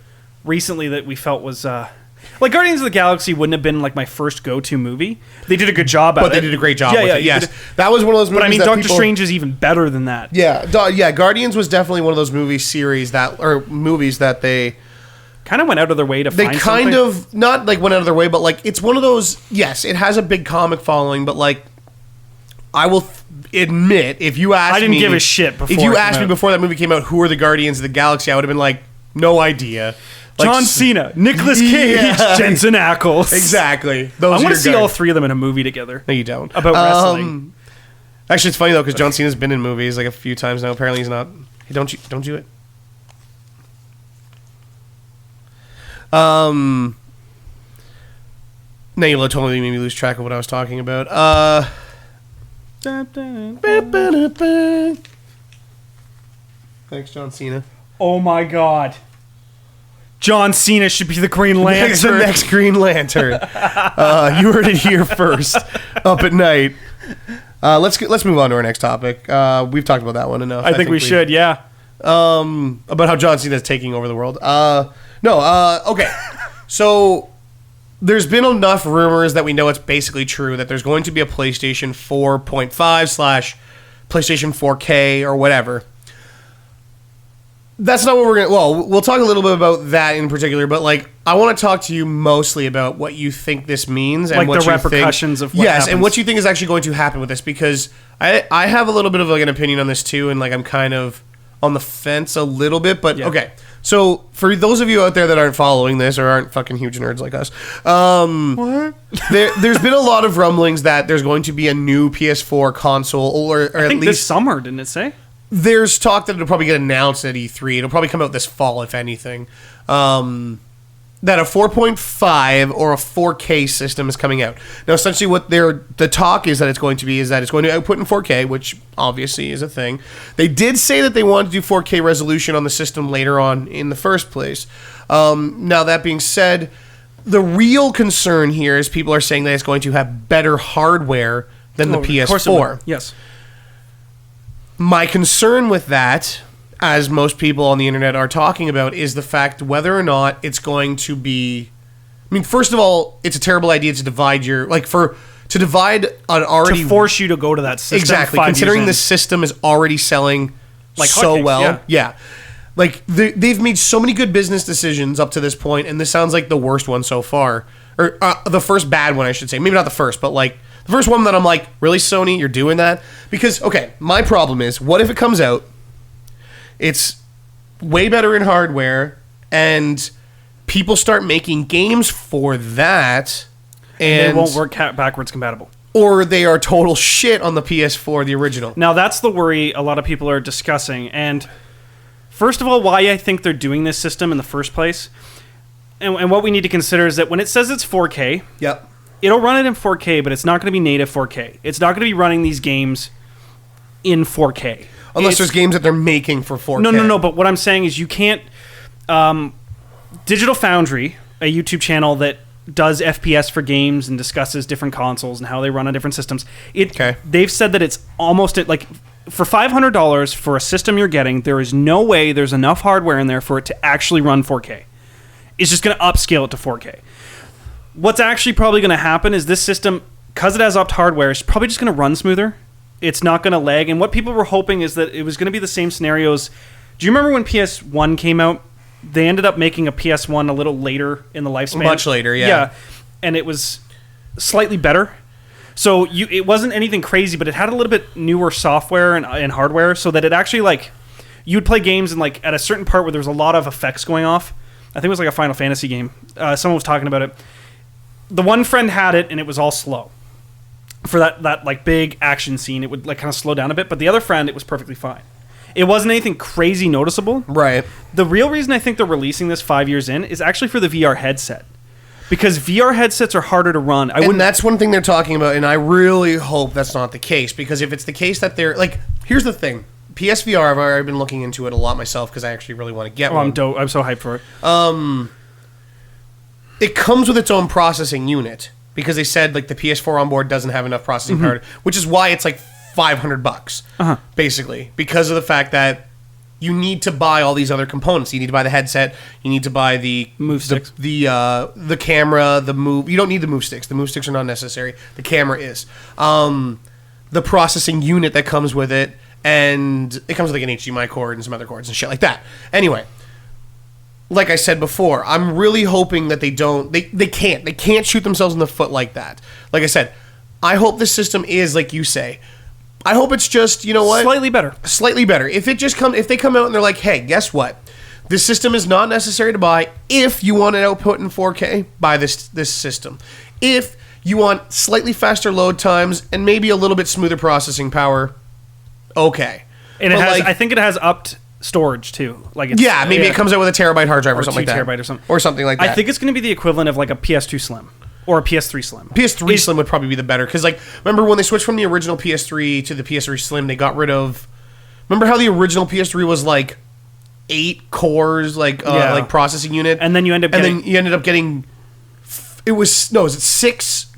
recently that we felt was like Guardians of the Galaxy wouldn't have been like my first go-to movie. They did a good job at it. But they did a great job with it. Yes. Could, that was one of those movies. But I mean, that Doctor people, Strange is even better than that. Yeah, Guardians was definitely one of those movies that they kind of went out of their way to find kind something. of not like went out of their way, but like it's one of those. Yes, it has a big comic following, but like I will admit, if you asked me, I didn't give a shit before. If you asked me before that movie came out, who are the Guardians of the Galaxy, I would have been like, no idea. Like, John Cena, Nicolas Cage, Jensen Ackles. Exactly. I want to see all three of them in a movie together. No, you don't. About wrestling. Actually, it's funny though because John Cena's been in movies like a few times now. Apparently, he's not. Hey, don't you it? Now you totally made me lose track of what I was talking about. Thanks, John Cena. Oh my God. John Cena should be the Green Lantern. He's the next Green Lantern. You heard it here first. Up at night. Let's move on to our next topic. We've talked about that one enough. I think we should. Yeah. About how John Cena is taking over the world. Okay. So there's been enough rumors that we know it's basically true that there's going to be a PlayStation 4.5 / PlayStation 4K or whatever. That's not what we're gonna. Well, we'll talk a little bit about that in particular, but like, I want to talk to you mostly about what you think this means and like what the repercussions of what yes, happens. and what you think is actually going to happen with this, because I have a little bit of like an opinion on this too, and like I'm kind of on the fence a little bit, but okay. So for those of you out there that aren't following this or aren't fucking huge nerds like us, what? there's been a lot of rumblings that there's going to be a new PS4 console, or I at think least this summer, didn't it say? There's talk that it'll probably get announced at E3. It'll probably come out this fall, if anything. That a 4.5 or a 4K system is coming out. Now, essentially, what the talk is that it's going to be is that it's going to output in 4K, which obviously is a thing. They did say that they wanted to do 4K resolution on the system later on in the first place. Now, that being said, the real concern here is people are saying that it's going to have better hardware than the PS4. Of course it will. Yes. My concern with that, as most people on the internet are talking about, is the fact whether or not it's going to be. I mean, first of all, it's a terrible idea to divide to divide an already to force you to go to that system. Exactly, considering the system is already selling like so hotcakes, well. Yeah. Like they've made so many good business decisions up to this point, and this sounds like the worst one so far, or the first bad one, I should say. Maybe not the first, but like. The first one that I'm like, really, Sony, you're doing that? Because, okay, my problem is, what if it comes out, it's way better in hardware, and people start making games for that, and they won't work backwards compatible. Or they are total shit on the PS4, the original. Now, that's the worry a lot of people are discussing, and first of all, why I think they're doing this system in the first place, and what we need to consider is that when it says it's 4K... Yep. It'll run it in 4K, but it's not going to be native 4K. It's not going to be running these games in 4K. Unless there's games that they're making for 4K. No. But what I'm saying is you can't... Digital Foundry, a YouTube channel that does FPS for games and discusses different consoles and how they run on different systems. They've said that it's almost... like for $500 for a system you're getting, there is no way there's enough hardware in there for it to actually run 4K. It's just going to upscale it to 4K. What's actually probably going to happen is this system, because it has upped hardware, it's probably just going to run smoother. It's not going to lag. And what people were hoping is that it was going to be the same scenarios. Do you remember when PS1 came out? They ended up making a PS1 a little later in the lifespan. Much later, yeah. Yeah, and it was slightly better. So it wasn't anything crazy, but it had a little bit newer software and hardware, so that it actually like you'd play games and like at a certain part where there was a lot of effects going off. I think it was like a Final Fantasy game. Someone was talking about it. The one friend had it, and it was all slow. For that like big action scene, it would like kind of slow down a bit. But the other friend, it was perfectly fine. It wasn't anything crazy noticeable. Right. The real reason I think they're releasing this 5 years in is actually for the VR headset. Because VR headsets are harder to run. And that's one thing they're talking about, and I really hope that's not the case. Because if it's the case that they're... Like, here's the thing. PSVR, I've already been looking into it a lot myself because I actually really want to get one. I'm so hyped for it. It comes with its own processing unit. Because they said, like, the PS4 on board doesn't have enough processing power. Which is why it's, like, $500, basically. Because of the fact that you need to buy all these other components. You need to buy the headset. You need to buy the move sticks, the camera, the move. You don't need the move sticks. The move sticks are not necessary. The camera is. The processing unit that comes with it, and it comes with like an HDMI cord and some other cords and shit like that. Anyway, like I said before, I'm really hoping that they don't. They can't shoot themselves in the foot like that. Like I said, I hope the system is like you say. I hope it's just, you know what? Slightly better. Slightly better. If they come out and they're like, hey, guess what? This system is not necessary to buy. If you want an output in 4K, buy this system. If you want slightly faster load times and maybe a little bit smoother processing power, okay. And I think it has upped storage too. Like maybe it comes out with a terabyte hard drive or something like that. 2 terabyte or something. Or something like that. I think it's going to be the equivalent of like a PS2 Slim. Or a PS3 Slim. PS3 Slim would probably be the better. Because, like, remember when they switched from the original PS3 to the PS3 Slim, they got rid of... Remember how the original PS3 was, like, 8 cores, like processing unit? And then you ended up getting... It was 6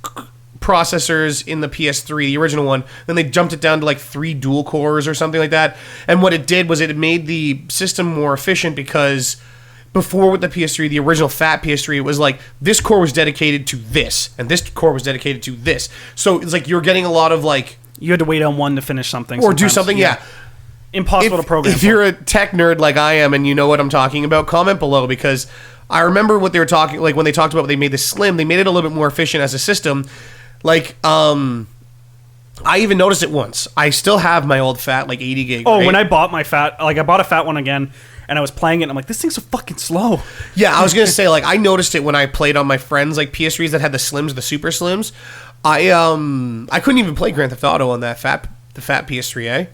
processors in the PS3, the original one. Then they jumped it down to, like, 3 dual cores or something like that. And what it did was it made the system more efficient because... Before with the PS3, the original fat PS3, it was like this core was dedicated to this, and this core was dedicated to this. So it's like you're getting a lot of like you had to wait on one to finish something, or do something. Yeah, impossible to program. If you're a tech nerd like I am, and you know what I'm talking about, comment below because I remember what they were talking like when they talked about they made this slim. They made it a little bit more efficient as a system. Like I even noticed it once. I still have my old fat like 80 gig. Oh, right? when I bought my fat, like I bought a fat one again. And I was playing it, and I'm like, this thing's so fucking slow. Yeah, I was going to say, like, I noticed it when I played on my friends' like PS3s that had the slims, the super slims. I couldn't even play Grand Theft Auto on the fat PS3, eh?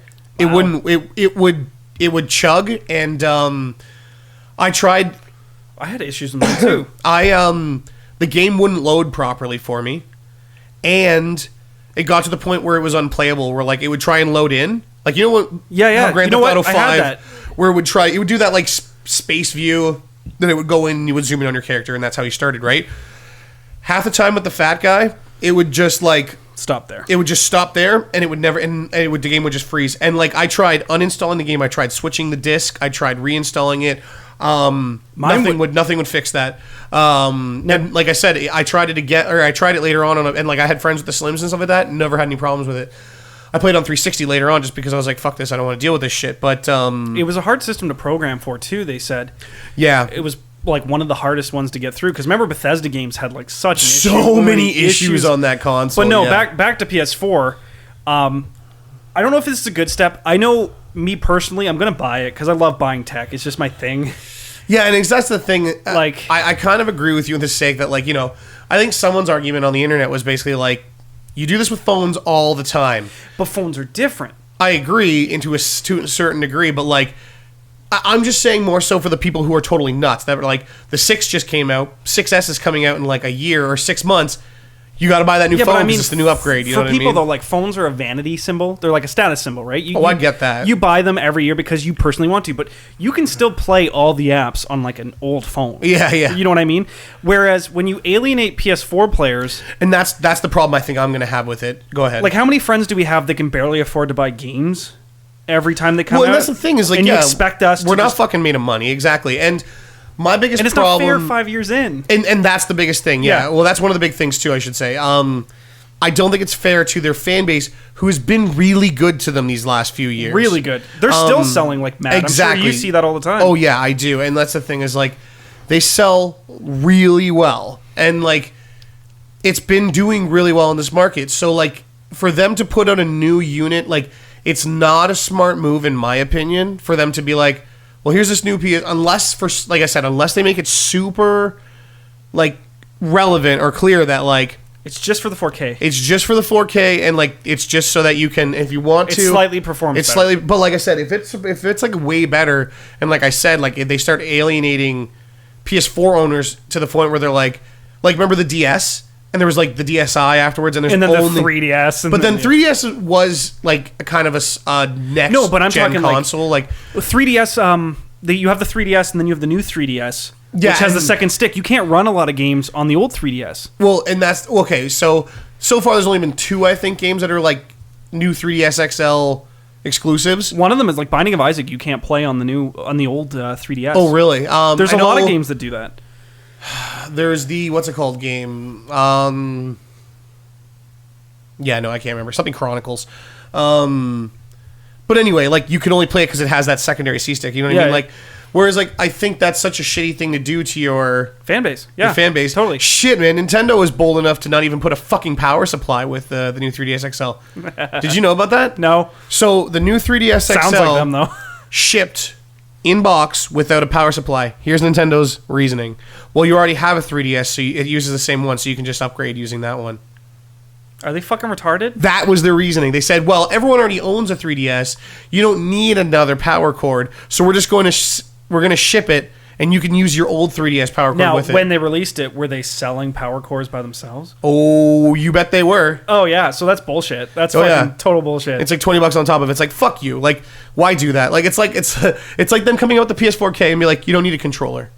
Wow. It would chug, and I tried... I had issues with that, too. The game wouldn't load properly for me, and it got to the point where it was unplayable, where, like, it would try and load in. Like, you know what? Yeah. How Grand Theft Auto 5... I had that. Where it would do that like space view, then it would go in and you would zoom in on your character, and that's how you started, right? Half the time with the fat guy, it would just like stop there. It would just stop there, and it would never, the game would just freeze. And like I tried uninstalling the game, I tried switching the disc, I tried reinstalling it. Nothing would fix that. And like I said, I tried it again, or I tried it later on, and like I had friends with the Slims and stuff like that, and never had any problems with it. I played on 360 later on just because I was like, fuck this, I don't want to deal with this shit. But it was a hard system to program for, too, they said. Yeah. It was like one of the hardest ones to get through. Because remember, Bethesda games had like so many issues on that console. But no, back to PS4. I don't know if this is a good step. I know, me personally, I'm going to buy it because I love buying tech. It's just my thing. Yeah, and that's the thing. Like, I kind of agree with you in the sake that, like, you know, I think someone's argument on the internet was basically like, you do this with phones all the time. But phones are different. I agree to a certain degree, but like, I'm just saying more so for the people who are totally nuts. That were like, the 6 just came out, 6S is coming out in like a year or 6 months. You got to buy that new phone because it's the new upgrade. You know what I mean? For people, though, like, phones are a vanity symbol. They're like a status symbol, right? I get that. You buy them every year because you personally want to, but you can still play all the apps on, like, an old phone. Yeah. You know what I mean? Whereas when you alienate PS4 players... And that's the problem I think I'm going to have with it. Go ahead. Like, how many friends do we have that can barely afford to buy games every time they come out? Well, and that's the thing is, like, you expect us to... We're not fucking made of money, exactly. And... My biggest problem... And it's not fair 5 years in. And that's the biggest thing, yeah. Well, that's one of the big things, too, I should say. I don't think it's fair to their fan base, who has been really good to them these last few years. Really good. They're still selling like mad. Exactly. I'm sure you see that all the time. Oh, yeah, I do. And that's the thing is, like, they sell really well. And, like, it's been doing really well in this market. So, like, for them to put out a new unit, like, it's not a smart move, in my opinion, for them to be like, well, here's this new PS, like I said, unless they make it super, like, relevant or clear that, like, it's just for the 4K. It's just for the 4K, and, like, it's just so that you can, if you want to, it's slightly performance. It's slightly, but like I said, if it's like way better, and like I said, like, if they start alienating PS4 owners to the point where they're like remember the DS, and there was like the DSi afterwards, and then only the 3DS, but then 3DS was like a kind of a next no, but I'm gen talking console, like 3DS. You have the 3DS, and then you have the new 3DS. Yeah, which has the second stick. You can't run a lot of games on the old 3DS. Well, and that's okay. So far, there's only been 2, I think, games that are like new 3DS XL exclusives. One of them is like Binding of Isaac. You can't play on the old 3DS. Oh, really? There's a lot of games that do that. There's the what's it called game? Yeah, no, I can't remember. Something Chronicles. But anyway, like, you can only play it because it has that secondary C stick. You know what I mean? Like. Whereas, like, I think that's such a shitty thing to do to your fan base. Yeah, your fan base. Totally. Shit, man. Nintendo was bold enough to not even put a fucking power supply with the new 3DS XL. Did you know about that? No. So the new 3DS XL sounds like them, though. Shipped in box without a power supply. Here's Nintendo's reasoning. Well, you already have a 3DS, so it uses the same one, so you can just upgrade using that one. Are they fucking retarded? That was their reasoning. They said, well, everyone already owns a 3DS. You don't need another power cord, so we're just going to we're going to ship it, and you can use your old 3DS power cord with it. Now, when they released it, were they selling power cords by themselves? Oh, you bet they were. Oh, yeah. So that's bullshit. That's total bullshit. It's like $20 on top of it. It's like, fuck you. Like, why do that? Like, it's like them coming out with the PS4K and be like, you don't need a controller.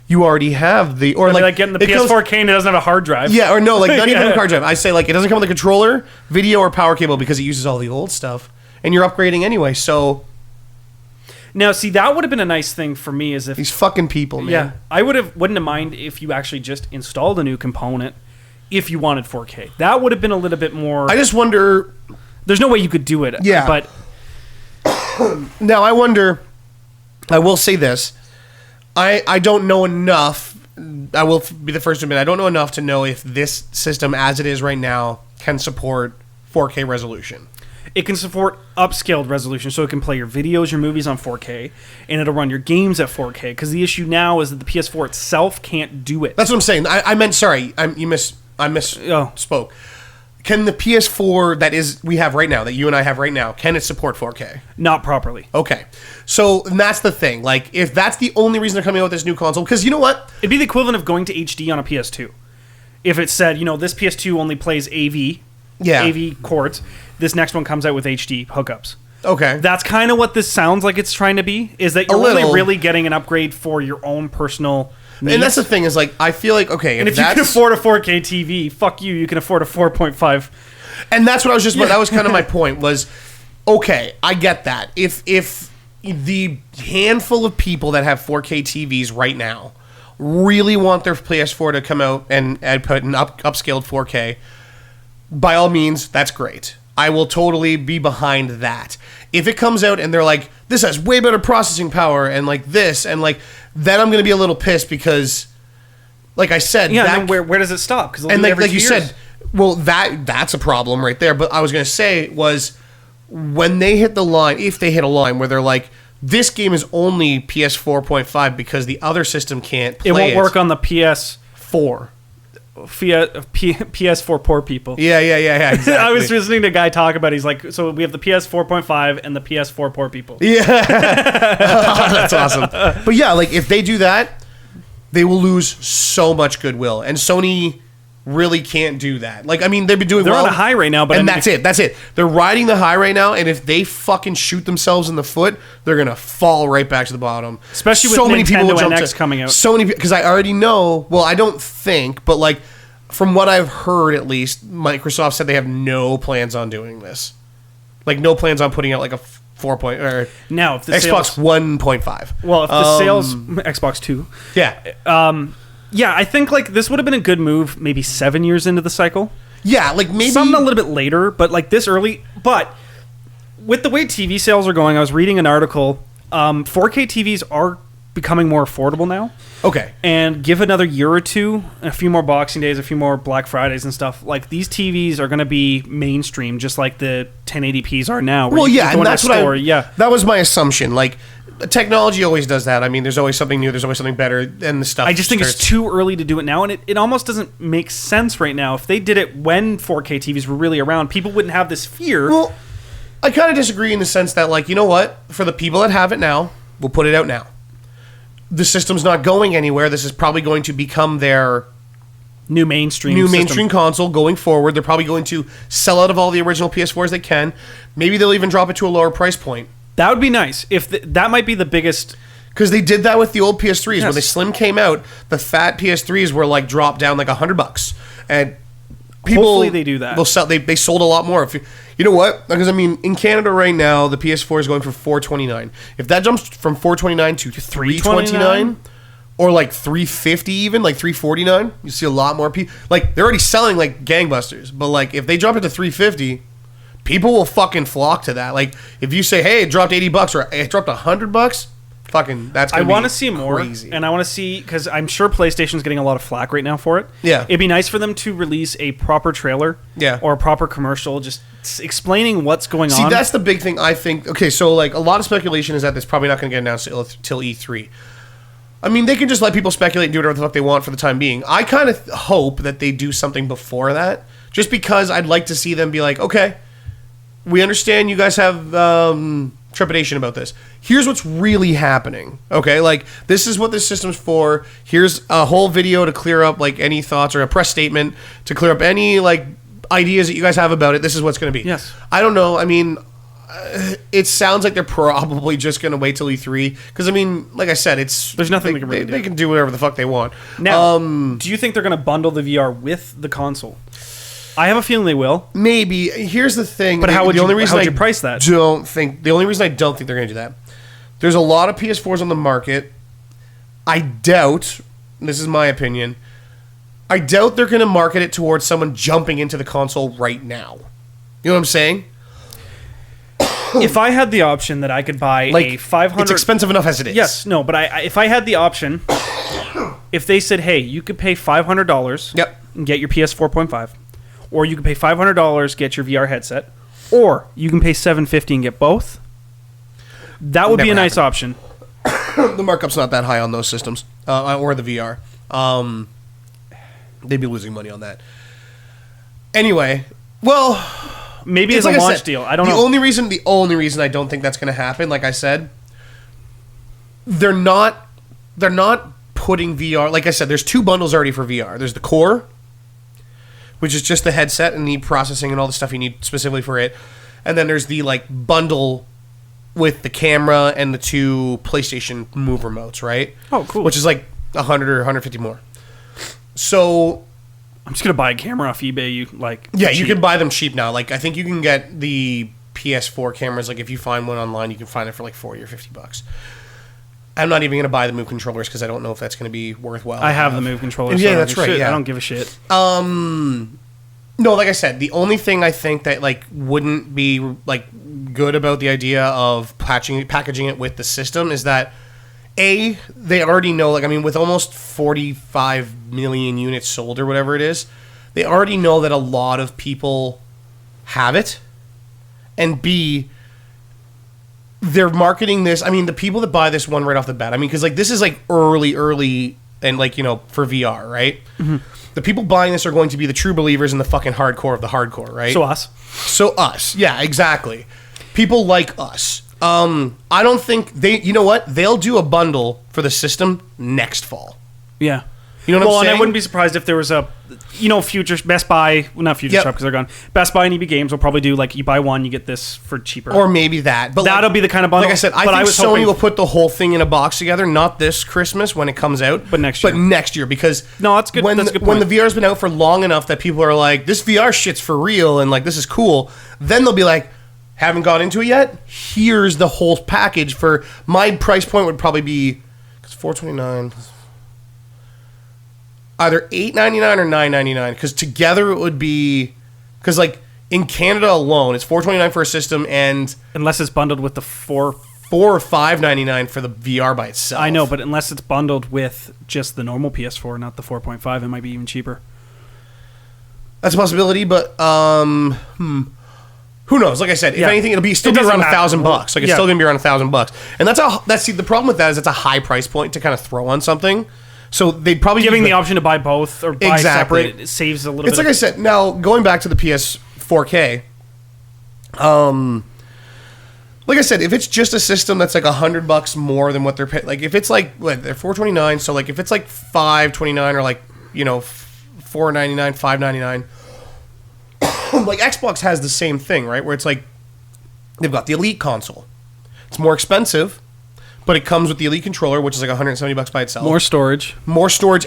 You already have the... Or like getting the PS4K and it doesn't have a hard drive. Yeah, or no, like, not even a hard drive. I say, like, it doesn't come with a controller, video, or power cable because it uses all the old stuff. And you're upgrading anyway, so... Now, see, that would have been a nice thing for me, is if these fucking people, man. Yeah, I wouldn't have mind if you actually just installed a new component if you wanted 4K. That would have been a little bit more. I just wonder. There's no way you could do it. Yeah, but now I wonder. I will say this. I don't know enough. I will be the first to admit I don't know enough to know if this system, as it is right now, can support 4K resolution. It can support upscaled resolution, so it can play your videos, your movies on 4K, and it'll run your games at 4K. Because the issue now is that the PS4 itself can't do it. That's what I'm saying. I meant, sorry, I misspoke. Can the PS4 we have right now, that you and I have right now, can it support 4K? Not properly. Okay. So, and that's the thing. Like, if that's the only reason they're coming out with this new console, because you know what? It'd be the equivalent of going to HD on a PS2. If it said, this PS2 only plays AV cords. This next one comes out with HD hookups. Okay. That's kind of what this sounds like it's trying to be, is that you're only really getting an upgrade for your own personal needs. And that's the thing, is like, I feel like, okay, and if you can afford a 4K TV, fuck you can afford a 4.5. And that's what I was just, that was kind of my point, was, okay, I get that. If the handful of people that have 4K TVs right now really want their PS4 to come out and put an upscaled 4K, by all means, that's great. I will totally be behind that. If it comes out and they're like, this has way better processing power and like this, and like, then I'm going to be a little pissed because, like I said... Yeah, and then where does it stop? Because and like you said, well, that's a problem right there. But I was going to say was, when they hit the line, if they hit a line where they're like, this game is only PS4.5 because the other system can't play it. It won't work on the PS4. PS4 poor people. Yeah, exactly. I was listening to a guy talk about it. He's like, so we have the PS4.5 and the PS4 poor people. Yeah. That's awesome. But yeah, like, if they do that, they will lose so much goodwill. And Sony really can't do that. Like, I mean, they've been doing They're on a high right now, but that's it. They're riding the high right now, and if they fucking shoot themselves in the foot, they're gonna fall right back to the bottom. Especially with Nintendo NX coming out. So many, because I already know. Well, I don't think, but like, from what I've heard, at least, Microsoft said they have no plans on doing this. Like, no plans on putting out like a 4. Or now if the Xbox 1.5. Well, if the sales Xbox 2. Yeah. Yeah, I think like this would have been a good move maybe 7 years into the cycle. Yeah, like maybe some a little bit later, but like this early. But with the way TV sales are going, I was reading an article. 4K TVs are becoming more affordable now. Okay. And give another year or two, a few more Boxing Days, a few more Black Fridays and stuff. Like, these TVs are going to be mainstream, just like the 1080p's are now. Well, yeah, and that's what yeah. That was my assumption. Like, technology always does that. I mean, there's always something new. There's always something better, and the stuff. I just think it's too early to do it now, and it almost doesn't make sense right now. If they did it when 4K TVs were really around, people wouldn't have this fear. Well, I kind of disagree in the sense that, like, you know what? For the people that have it now, we'll put it out now. The system's not going anywhere. This is probably going to become their new mainstream console going forward. They're probably going to sell out of all the original PS4s they can. Maybe they'll even drop it to a lower price point. That would be nice. If that might be the biggest, because they did that with the old PS3s. Yes. When the Slim came out, the fat PS3s were like dropped down like $100, and people, hopefully they do that. Will sell. They sold a lot more. If you know what? Because I mean, in Canada right now, the PS4 is going for $429. If that jumps from $429 to $329, or like $350, even like $349, you see a lot more people. Like, they're already selling like gangbusters, but like if they drop it to $350, people will fucking flock to that. Like, if you say, "Hey, it dropped $80," or "It dropped $100," fucking that's. I want to see more, and I want to see, because I'm sure PlayStation's getting a lot of flack right now for it. Yeah, it'd be nice for them to release a proper trailer, or a proper commercial, just explaining what's going on. See, that's the big thing. I think. Okay, so like a lot of speculation is that it's probably not going to get announced till E3. I mean, they can just let people speculate and do whatever the fuck they want for the time being. I kind of hope that they do something before that, just because I'd like to see them be like, okay, we understand you guys have trepidation about this. Here's what's really happening. Okay, like, this is what this system's for. Here's a whole video to clear up like any thoughts, or a press statement to clear up any like ideas that you guys have about it. This is what's going to be. Yes. I don't know. I mean, it sounds like they're probably just going to wait till E3, because I mean, like I said, there's nothing they can really do. They can do whatever the fuck they want. Now, do you think they're going to bundle the VR with the console? I have a feeling they will. Maybe. Here's the thing. But how would you price that? The only reason I don't think they're going to do that, there's a lot of PS4s on the market. I doubt, this is my opinion, I doubt they're going to market it towards someone jumping into the console right now. You know what I'm saying? If I had the option that I could buy like, a $500... It's expensive enough as it is. Yes, no, but if I had the option, if they said, hey, you could pay $500 and get your PS4.5, or you can pay $500, get your VR headset, or you can pay $750 and get both, that would be a nice option. The markup's not that high on those systems, or the VR. They'd be losing money on that. Anyway, well, maybe it's like a launch deal. I don't know. The only reason I don't think that's going to happen, like I said, they're not putting VR. Like I said, there's two bundles already for VR. There's the core, which is just the headset and the processing and all the stuff you need specifically for it. And then there's the like bundle with the camera and the two PlayStation Move remotes, right? Oh, cool. Which is like 100 or 150 more. So I'm just gonna buy a camera off eBay. You can buy them cheap now. Like, I think you can get the PS4 cameras. Like, if you find one online, you can find it for like $40 or $50. I'm not even gonna buy the Move controllers because I don't know if that's gonna be worthwall. I have the Move controllers. Yeah, that's right. Yeah. I don't give a shit. No, like I said, the only thing I think that like wouldn't be like good about the idea of packaging it with the system is that they already know, like, I mean, with almost 45 million units sold or whatever it is, they already know that a lot of people have it, and B, they're marketing this. I mean, the people that buy this one right off the bat, I mean, because like this is like early and like, you know, for VR, right? Mm-hmm. The people buying this are going to be the true believers in the fucking hardcore of the hardcore, right? So us. Yeah, exactly. People like us. I don't think you know what? They'll do a bundle for the system next fall. Yeah. You know what I'm saying? And I wouldn't be surprised if there was a, Best Buy, not Future Shop because they're gone. Best Buy and EB Games will probably do like, you buy one, you get this for cheaper. Or maybe that. But that'll be the kind of bundle. Like I said, I think Sony will put the whole thing in a box together, not this Christmas when it comes out, but next year. Because that's good. That's a good point. When the VR's been out for long enough that people are like, this VR shit's for real and like, this is cool, then they'll be like, haven't got into it yet? Here's the whole package. For my price point would probably be, because $429, either $8.99 or $9.99. Because together it would be, because like in Canada alone, it's $429 for a system, and unless it's bundled with the 4K $4 or $5.99 for the VR by itself. I know, but unless it's bundled with just the normal PS4, not the 4.5, it might be even cheaper. That's a possibility, but who knows? Like I said, if anything, it'll still be around $1,000. Like it's still gonna be around $1,000, and that's the problem with that is it's a high price point to kind of throw on something. So they'd probably giving the option to buy both or buy separate. It saves a little. It's like I said. Now going back to the PS4K, like I said, if it's just a system that's like $100 more than what they're paying, like if it's like they're $429, so like if it's like $529 or like $499, $599. Like Xbox has the same thing, right? Where it's like they've got the Elite console. It's more expensive, but it comes with the Elite controller, which is like $170 by itself. More storage,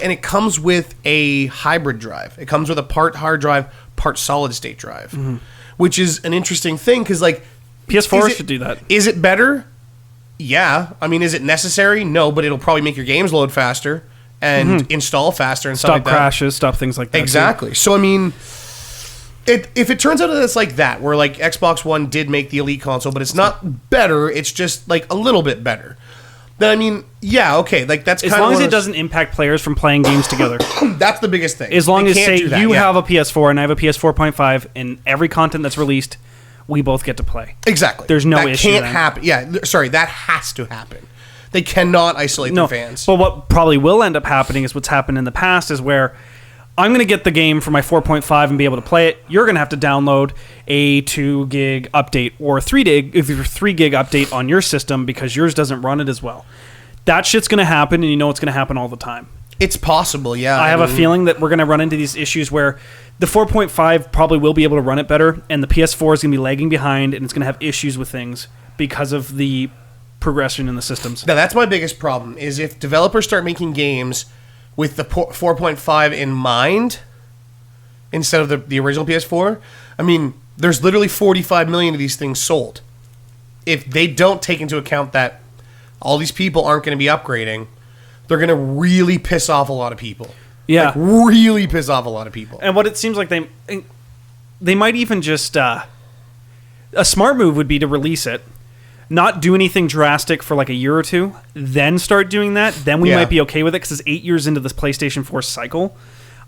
and it comes with a hybrid drive. It comes with a part hard drive, part solid state drive, which is an interesting thing because like PS4 should do that. Is it better? Yeah. I mean, is it necessary? No, but it'll probably make your games load faster and install faster and stuff like that. Stop crashes, stop things like that. Exactly. So I mean, if it turns out that it's like that, where like Xbox One did make the Elite console, but it's not better, it's just like a little bit better. Then I mean, yeah, okay, like that's as long as it doesn't impact players from playing games together. That's the biggest thing. As long as say you have a PS4 and I have a PS4.5, and every content that's released, we both get to play. Exactly. There's no issue. That can't happen. Yeah, sorry, that has to happen. They cannot isolate their fans. But what probably will end up happening is what's happened in the past is where I'm going to get the game for my 4.5 and be able to play it. You're going to have to download a 2 gig update or a 3 gig update on your system because yours doesn't run it as well. That shit's going to happen, and you know it's going to happen all the time. It's possible, yeah. I have a feeling that we're going to run into these issues where the 4.5 probably will be able to run it better, and the PS4 is going to be lagging behind, and it's going to have issues with things because of the progression in the systems. Now, that's my biggest problem, is if developers start making games with the 4.5 in mind instead of the original PS4, I mean, there's literally 45 million of these things sold. If they don't take into account that all these people aren't going to be upgrading, they're going to really piss off a lot of people. Yeah. Like, really piss off a lot of people. And what it seems like they might even just... a smart move would be to release it, not do anything drastic for like a year or two, then start doing that. Then we might be okay with it because it's 8 years into this PlayStation 4 cycle.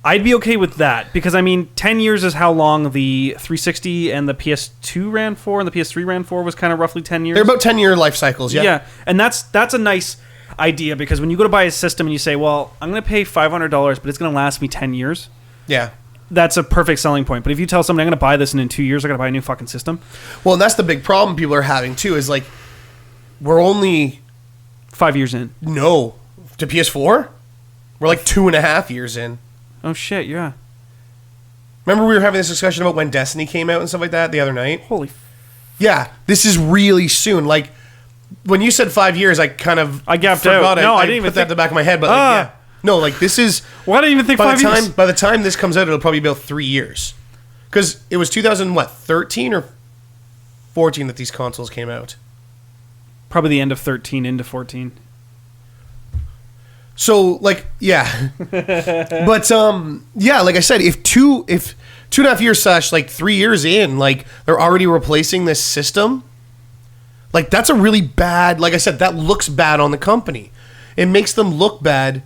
I'd be okay with that because, I mean, 10 years is how long the 360 and the PS2 ran for, and the PS3 ran for was kind of roughly 10 years. They're about 10-year life cycles, yeah. Yeah, and that's a nice idea because when you go to buy a system and you say, well, I'm going to pay $500, but it's going to last me 10 years. Yeah. That's a perfect selling point. But if you tell somebody I'm going to buy this and in 2 years I'm going to buy a new fucking system. Well, and that's the big problem people are having too is like we're only 5 years in. No. To PS4? We're like 2.5 years in. Oh shit, yeah. Remember we were having this discussion about when Destiny came out and stuff like that the other night? Holy yeah, this is really soon. Like when you said 5 years, I kind of gapped forgot out. it. No, I put didn't even that in the back of my head, but like, yeah. No, like this is... Well, I didn't even think 5 years. By the time this comes out, it'll probably be about 3 years. Because it was 2013 or 14 that these consoles came out? Probably the end of 13 into 14. So, like, yeah. But, yeah, like I said, if 2.5 years / like 3 years in, like, they're already replacing this system, like, that's a really bad... Like I said, that looks bad on the company. It makes them look bad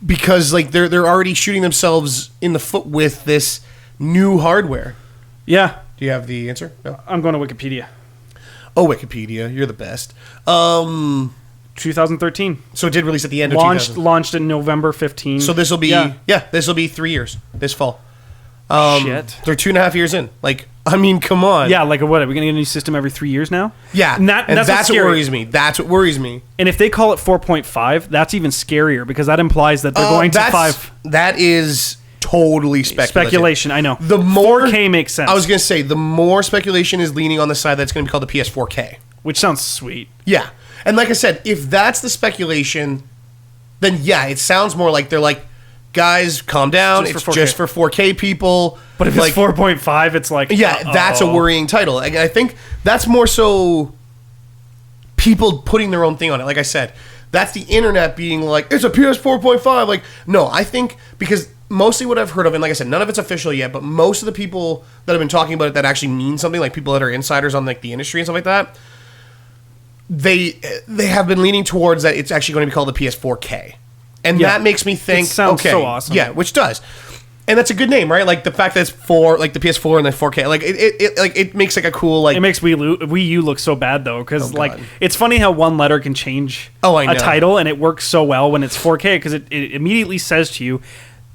because like they're already shooting themselves in the foot with this new hardware. Yeah. Do you have the answer? No. I'm going to Wikipedia. Oh, Wikipedia, you're the best. 2013. So it did release at the end of 2000. Launched in November 15. So this will be this will be 3 years this fall. Shit. They're 2.5 years in. Like, I mean, come on. Yeah, like what? Are we going to get a new system every 3 years now? Yeah. And that's what worries me. That's what worries me. And if they call it 4.5, that's even scarier because that implies that they're going to 5. That is totally speculation. I know. The more 4K makes sense. I was going to say the more speculation is leaning on the side that's going to be called the PS4K, which sounds sweet. Yeah. And like I said, if that's the speculation, then yeah, it sounds more like they're like, guys, calm down. It's just for 4K people. But if it's 4.5, it's like... Yeah, that's a worrying title. And I think that's more so people putting their own thing on it. Like I said, that's the internet being like, it's a PS4.5. Like, no, I think because mostly what I've heard of, and like I said, none of it's official yet, but most of the people that have been talking about it that actually mean something, like people that are insiders on like the industry and stuff like that, they have been leaning towards that it's actually going to be called the PS4K. And that makes me think, it sounds so awesome. Yeah, which does. And that's a good name, right? Like the fact that it's for like the PS4 and the 4K, like it makes like a cool like. It makes Wii U look so bad though, because like it's funny how one letter can change a title, and it works so well when it's 4K because it immediately says to you,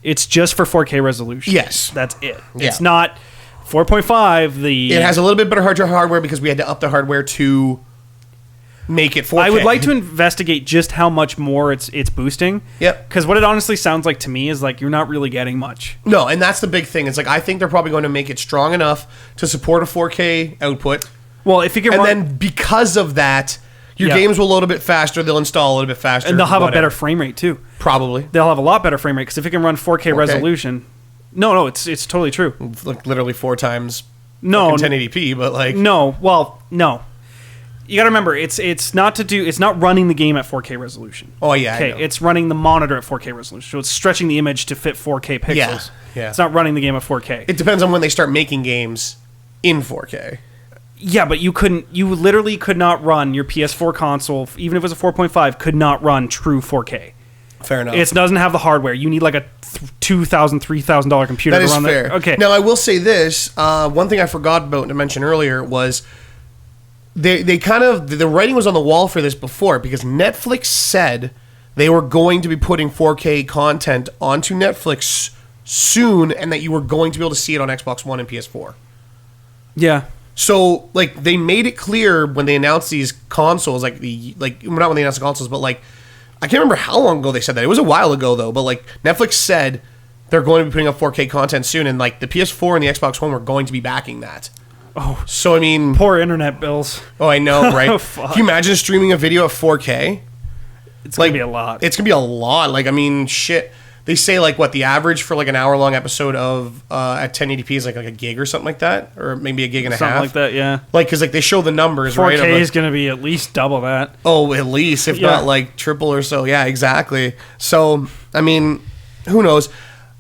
it's just for 4K resolution. Yes, that's it. Yeah. It's not 4.5. It has a little bit better hardware because we had to up the hardware to make it 4K. I would like to investigate just how much more it's boosting. Yep. Because what it honestly sounds like to me is like you're not really getting much. No, and that's the big thing. It's like I think they're probably going to make it strong enough to support a 4K output. Well, if you can, then because of that, your games will load a bit faster. They'll install a little bit faster, and they'll have a better frame rate too. Probably, they'll have a lot better frame rate because if it can run 4K resolution. No, it's totally true. Like literally 4 times. 1080p, but like no. You got to remember, it's not running the game at 4K resolution. Oh yeah, okay. It's running the monitor at 4K resolution, so it's stretching the image to fit 4K pixels. Yeah. It's not running the game at 4K. It depends on when they start making games in 4K. Yeah, but you literally could not run your PS4 console, even if it was a 4.5, could not run true 4K. Fair enough. It doesn't have the hardware. You need like a $2,000, $3,000 computer to run that. That is fair. Okay. Now I will say this. One thing I forgot about to mention earlier was. They kind of the writing was on the wall for this before because Netflix said they were going to be putting 4K content onto Netflix soon, and that you were going to be able to see it on Xbox One and PS4. Yeah. So like they made it clear when they announced these consoles, not when they announced the consoles, but like I can't remember how long ago they said that. It was a while ago though, but like Netflix said they're going to be putting up 4K content soon, and like the PS4 and the Xbox One were going to be backing that. Oh, so I mean, poor internet bills. Oh, I know, right? Fuck. Can you imagine streaming a video at 4K? It's gonna be a lot. It's gonna be a lot. Like, I mean, shit. They say like what the average for like an hour-long episode of at 1080p is like a gig or something like that, or maybe a gig and a half, something like that. Yeah. Like, because like they show the numbers, 4K right? 4K is gonna be at least double that. Oh, at least, if not like triple or so. Yeah, exactly. So, I mean, who knows?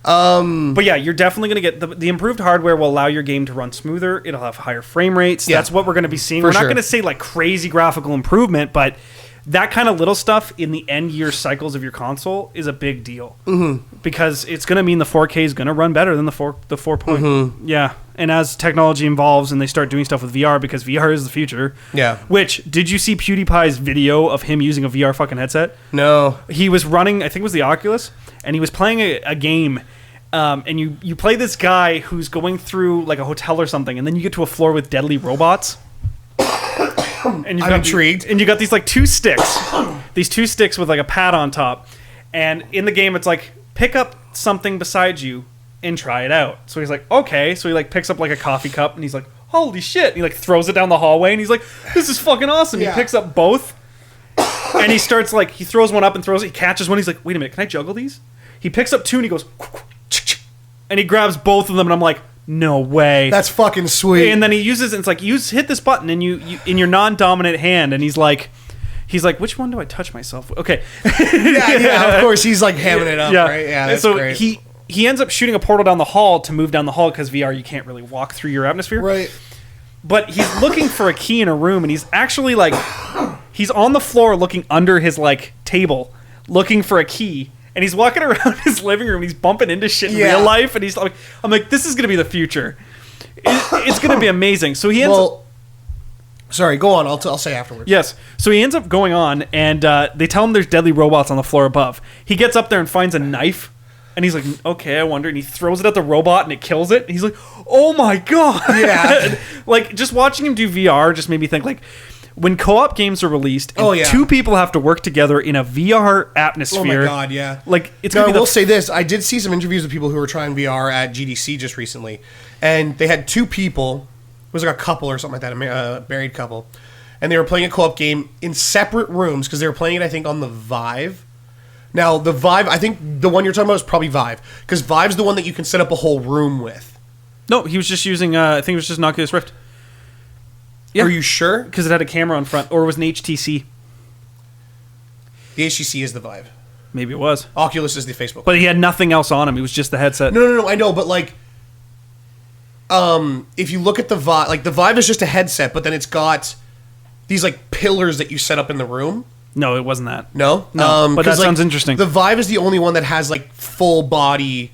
But yeah, you're definitely going to get the improved hardware will allow your game to run smoother. It'll have higher frame rates. Yeah, that's what we're going to be seeing. We're not going to say like crazy graphical improvement, but that kind of little stuff in the end year cycles of your console is a big deal because it's going to mean the 4K is going to run better than the 4. Yeah, and as technology evolves and they start doing stuff with VR, because VR is the future. Yeah. Which, did you see PewDiePie's video of him using a VR fucking headset? No. He was running, I think it was the Oculus, and he was playing a game. And you play this guy who's going through like a hotel or something, and then you get to a floor with deadly robots. And I'm intrigued. And you got these like 2 sticks, these 2 sticks with like a pad on top. And in the game, it's like pick up something beside you and try it out. So he's like, okay. So he like picks up like a coffee cup, and he's like, holy shit! And he like throws it down the hallway, and he's like, this is fucking awesome. Yeah. He picks up both, and he starts like he throws one up and throws it. He catches one. He's like, wait a minute, can I juggle these? He picks up 2 and he goes. And he grabs both of them, and I'm like, no way. That's fucking sweet. And then he uses, and it's like, hit this button, and you in your non-dominant hand, and he's like, which one do I touch myself with? Okay. yeah, of course. He's like hamming it up, right? Yeah, that's great. He ends up shooting a portal down the hall to move down the hall, because VR, you can't really walk through your atmosphere. Right. But he's looking for a key in a room, and he's actually like, he's on the floor looking under his like table, looking for a key. And he's walking around his living room. He's bumping into shit in real life, and he's like, "I'm like, this is gonna be the future. It's gonna be amazing." So he ends up. Sorry, go on. I'll say afterwards. Yes. So he ends up going on, and they tell him there's deadly robots on the floor above. He gets up there and finds a knife, and he's like, "Okay, I wonder." And he throws it at the robot, and it kills it. And he's like, "Oh my god!" Yeah. Like, just watching him do VR just made me think like. When co-op games are released, and 2 people have to work together in a VR atmosphere. Oh my god, yeah! Like it's. Now I will say this: I did see some interviews with people who were trying VR at GDC just recently, and they had 2 people. It was like a couple or something like that, a married couple, and they were playing a co-op game in separate rooms because they were playing it, I think, on the Vive. Now the Vive, I think the one you're talking about is probably Vive, because Vive's the one that you can set up a whole room with. No, he was just using. I think it was just an Oculus Rift. Yeah. Are you sure? Because it had a camera on front, or it was an HTC. The HTC is the Vive. Maybe it was. Oculus is the Facebook. But he had nothing else on him. It was just the headset. No. I know, but like, if you look at the Vive, like the Vive is just a headset, but then it's got these like pillars that you set up in the room. No, it wasn't that. No, but that sounds interesting. The Vive is the only one that has like full body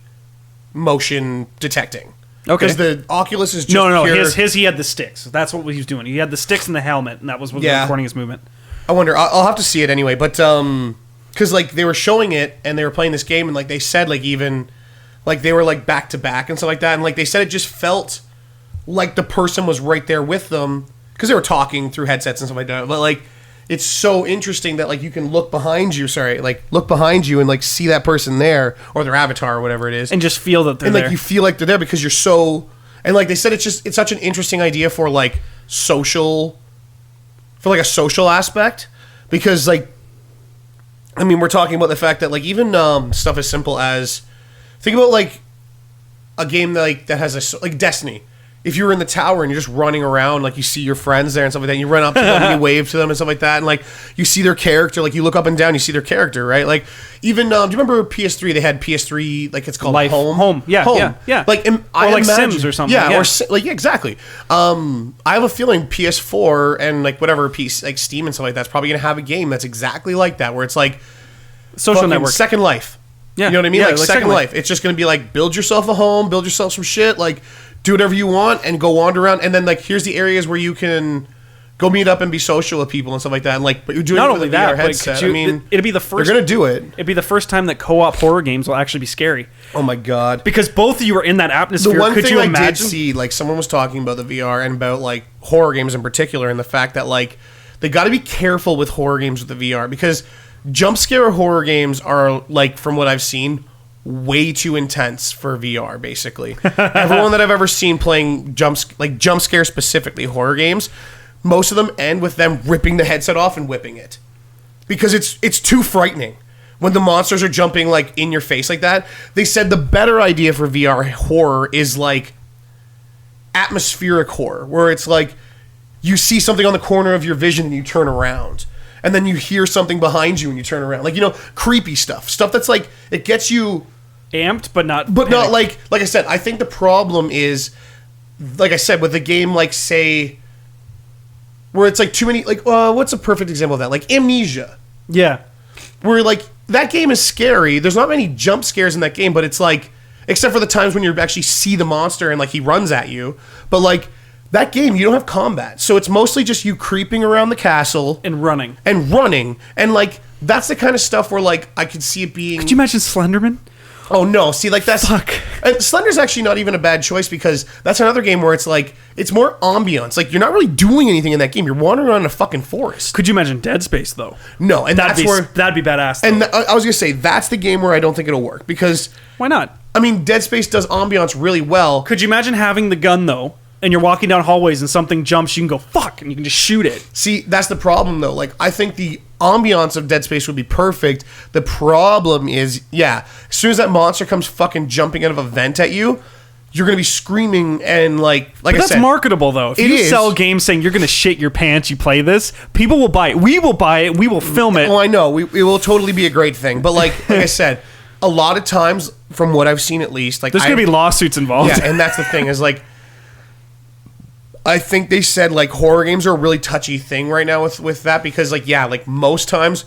motion detecting. Okay. Because the Oculus is just No. pure- His he had the sticks. That's what he was doing. He had the sticks and the helmet, and that was what was recording his movement. I wonder. I'll have to see it anyway. But because like they were showing it and they were playing this game and like they said like even like they were like back to back and stuff like that, and like they said it just felt like the person was right there with them because they were talking through headsets and stuff like that. But like it's so interesting that like you can look behind you. Look behind you and like see that person there or their avatar or whatever it is, and just feel that they're and like there. you feel like they're there because you're so. And like they said, it's such an interesting idea for like social. For like a social aspect, because like, I mean, we're talking about the fact that like even stuff as simple as think about like a game that has like Destiny. If you're in the tower and you're just running around, like you see your friends there and stuff like that, and you run up to them and you wave to them and stuff like that, and like you see their character, like you look up and down, you see their character, right? Like even do you remember PS3? They had PS3, like it's called Life. Home. Yeah. Like I like imagine, Sims or something. Yeah, or like exactly. I have a feeling PS4 and like whatever piece like Steam and stuff like that's probably gonna have a game that's exactly like that, where it's like Social network. Second Life. Yeah. You know what I mean? Yeah, like Second Life. It's just gonna be like build yourself a home, build yourself some shit, like do whatever you want and go wander around, and then like here's the areas where you can go meet up and be social with people and stuff like that, and like but you're doing Not it only with a VR that, but headset. I mean, it'd be the first. They're gonna do it. It'd be the first time that co-op horror games will actually be scary. Oh my god! Because both of you are in that atmosphere. The one Could thing you I imagine? did see, like someone was talking about the VR and about like horror games in particular, and the fact that like they got to be careful with horror games with the VR because jump scare horror games are like from what I've seen way too intense for VR. Basically, everyone that I've ever seen playing jump scare specifically horror games, most of them end with them ripping the headset off and whipping it because it's too frightening. When the monsters are jumping like in your face like that, they said the better idea for VR horror is like atmospheric horror, where it's like you see something on the corner of your vision and you turn around, and then you hear something behind you and you turn around, like creepy stuff that's like it gets you amped, but not like I said. I think the problem is, like I said, with a game like say, where it's like too many like what's a perfect example of that? Like Amnesia. Yeah. Where like that game is scary. There's not many jump scares in that game, but it's like except for the times when you actually see the monster and like he runs at you. But like that game, you don't have combat, so it's mostly just you creeping around the castle and running and like that's the kind of stuff where like I could see it being. Could you imagine Slenderman? Oh no! See, like that's Fuck. And Slender's actually not even a bad choice because that's another game where it's like it's more ambiance. Like you're not really doing anything in that game. You're wandering around in a fucking forest. Could you imagine Dead Space though? No, and that'd be badass. Though. And I was gonna say that's the game where I don't think it'll work because why not? I mean, Dead Space does ambiance really well. Could you imagine having the gun though, and you're walking down hallways and something jumps, you can go fuck, and you can just shoot it. See, that's the problem though. Like I think the ambiance of Dead Space would be perfect. The problem is, as soon as that monster comes fucking jumping out of a vent at you, you're gonna be screaming and like but I that's said, marketable though. If you sell games saying you're gonna shit your pants, you play this, people will buy it. We will buy it. We will film it. Oh, I know. It will totally be a great thing. But like I said, a lot of times, from what I've seen at least, like there's gonna be lawsuits involved. Yeah, and that's the thing is like. I think they said like horror games are a really touchy thing right now with that because like most times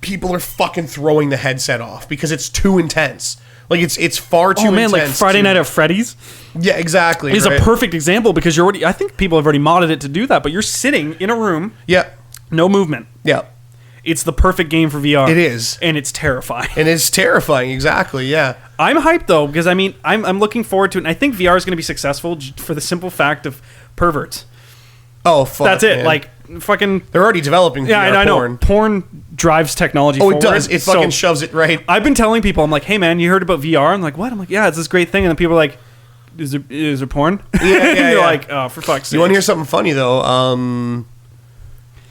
people are fucking throwing the headset off because it's too intense. Like it's far too intense. Like Friday Night at Freddy's. Yeah, exactly. Is a perfect example because you're already. I think people have already modded it to do that, but you're sitting in a room. Yeah. No movement. Yeah. It's the perfect game for VR. It is, and it's terrifying. And it's terrifying. Exactly. Yeah. I'm hyped though because I mean I'm looking forward to it, and I think VR is going to be successful for the simple fact of perverts. Oh, fuck. That's it. Man. Like fucking. They're already developing. Yeah, VR I know. porn. Porn drives technology. Oh, forward. it does. It fucking shoves it right. I've been telling people, I'm like, hey man, you heard about VR? I'm like, what? I'm like, yeah, it's this great thing, and then people are like, is there porn? Yeah, yeah. And they're yeah. like, oh, for fuck's sake. You want to hear something funny though?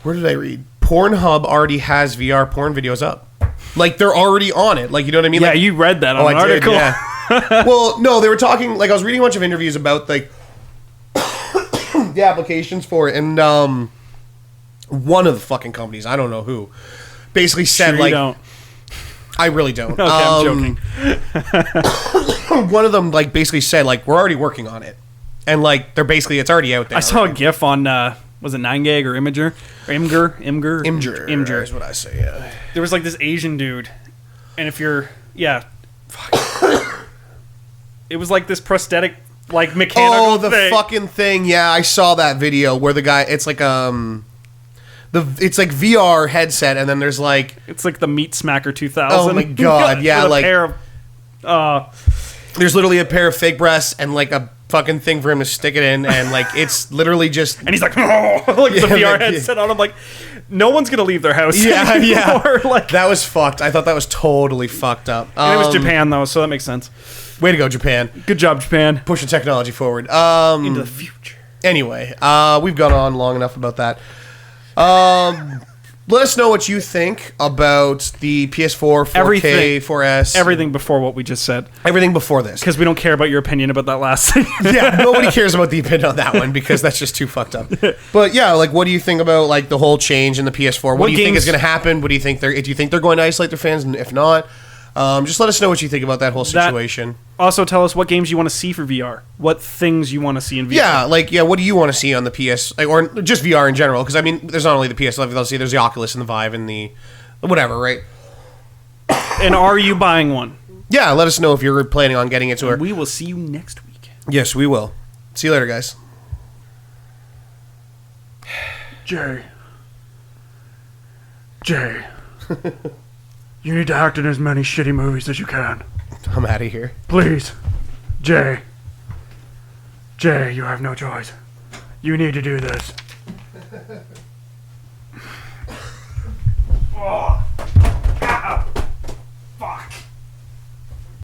Where did I read? Pornhub already has VR porn videos up. Like they're already on it. Like you know what I mean? Yeah, like, you read that on an article. Did, yeah. Well, no, they were talking. Like I was reading a bunch of interviews about like the applications for it, and one of the fucking companies, I don't know who, basically said you don't. I really don't. Okay, I'm joking. One of them like basically said like we're already working on it, and like they're basically it's already out there. I saw a GIF on was it 9gag or Imgur? Or Imgur is what I say, yeah. There was like this Asian dude, and if you're, fuck. It was like this prosthetic, like mechanical Oh, the thing. fucking thing. Yeah, I saw that video where the guy, it's like, it's like VR headset, and then there's like... It's like the Meat Smacker 2000. Oh my god, yeah, with like... a pair of, there's literally a pair of fake breasts and like a fucking thing for him to stick it in, and like it's literally just... And he's like, oh, like the VR headset on. I'm like, no one's gonna leave their house anymore. Like, that was fucked. I thought that was totally fucked up. And it was Japan though, so that makes sense. Way to go, Japan. Good job, Japan. Pushing technology forward. Into the future. Anyway, we've gone on long enough about that. Let us know what you think about the PS4, 4K, Everything. 4S. Everything before what we just said. Everything before this. Because we don't care about your opinion about that last thing. Yeah, nobody cares about the opinion on that one because that's just too fucked up. But yeah, like, what do you think about like the whole change in the PS4? What do you think is going to happen? What do you think do you think they're going to isolate their fans? And if not, just let us know what you think about that whole situation. Also, tell us what games you want to see for VR. What things you want to see in VR. Yeah, what do you want to see on the PS, or just VR in general? Because I mean, there's not only the PS, obviously there's the Oculus and the Vive and the whatever, right? And are you buying one? Yeah, let us know if you're planning on getting it to her. We will see you next week. Yes, we will. See you later, guys. Jay, you need to act in as many shitty movies as you can. I'm out of here. Please. Jay, you have no choice. You need to do this. Oh. Ah. Fuck.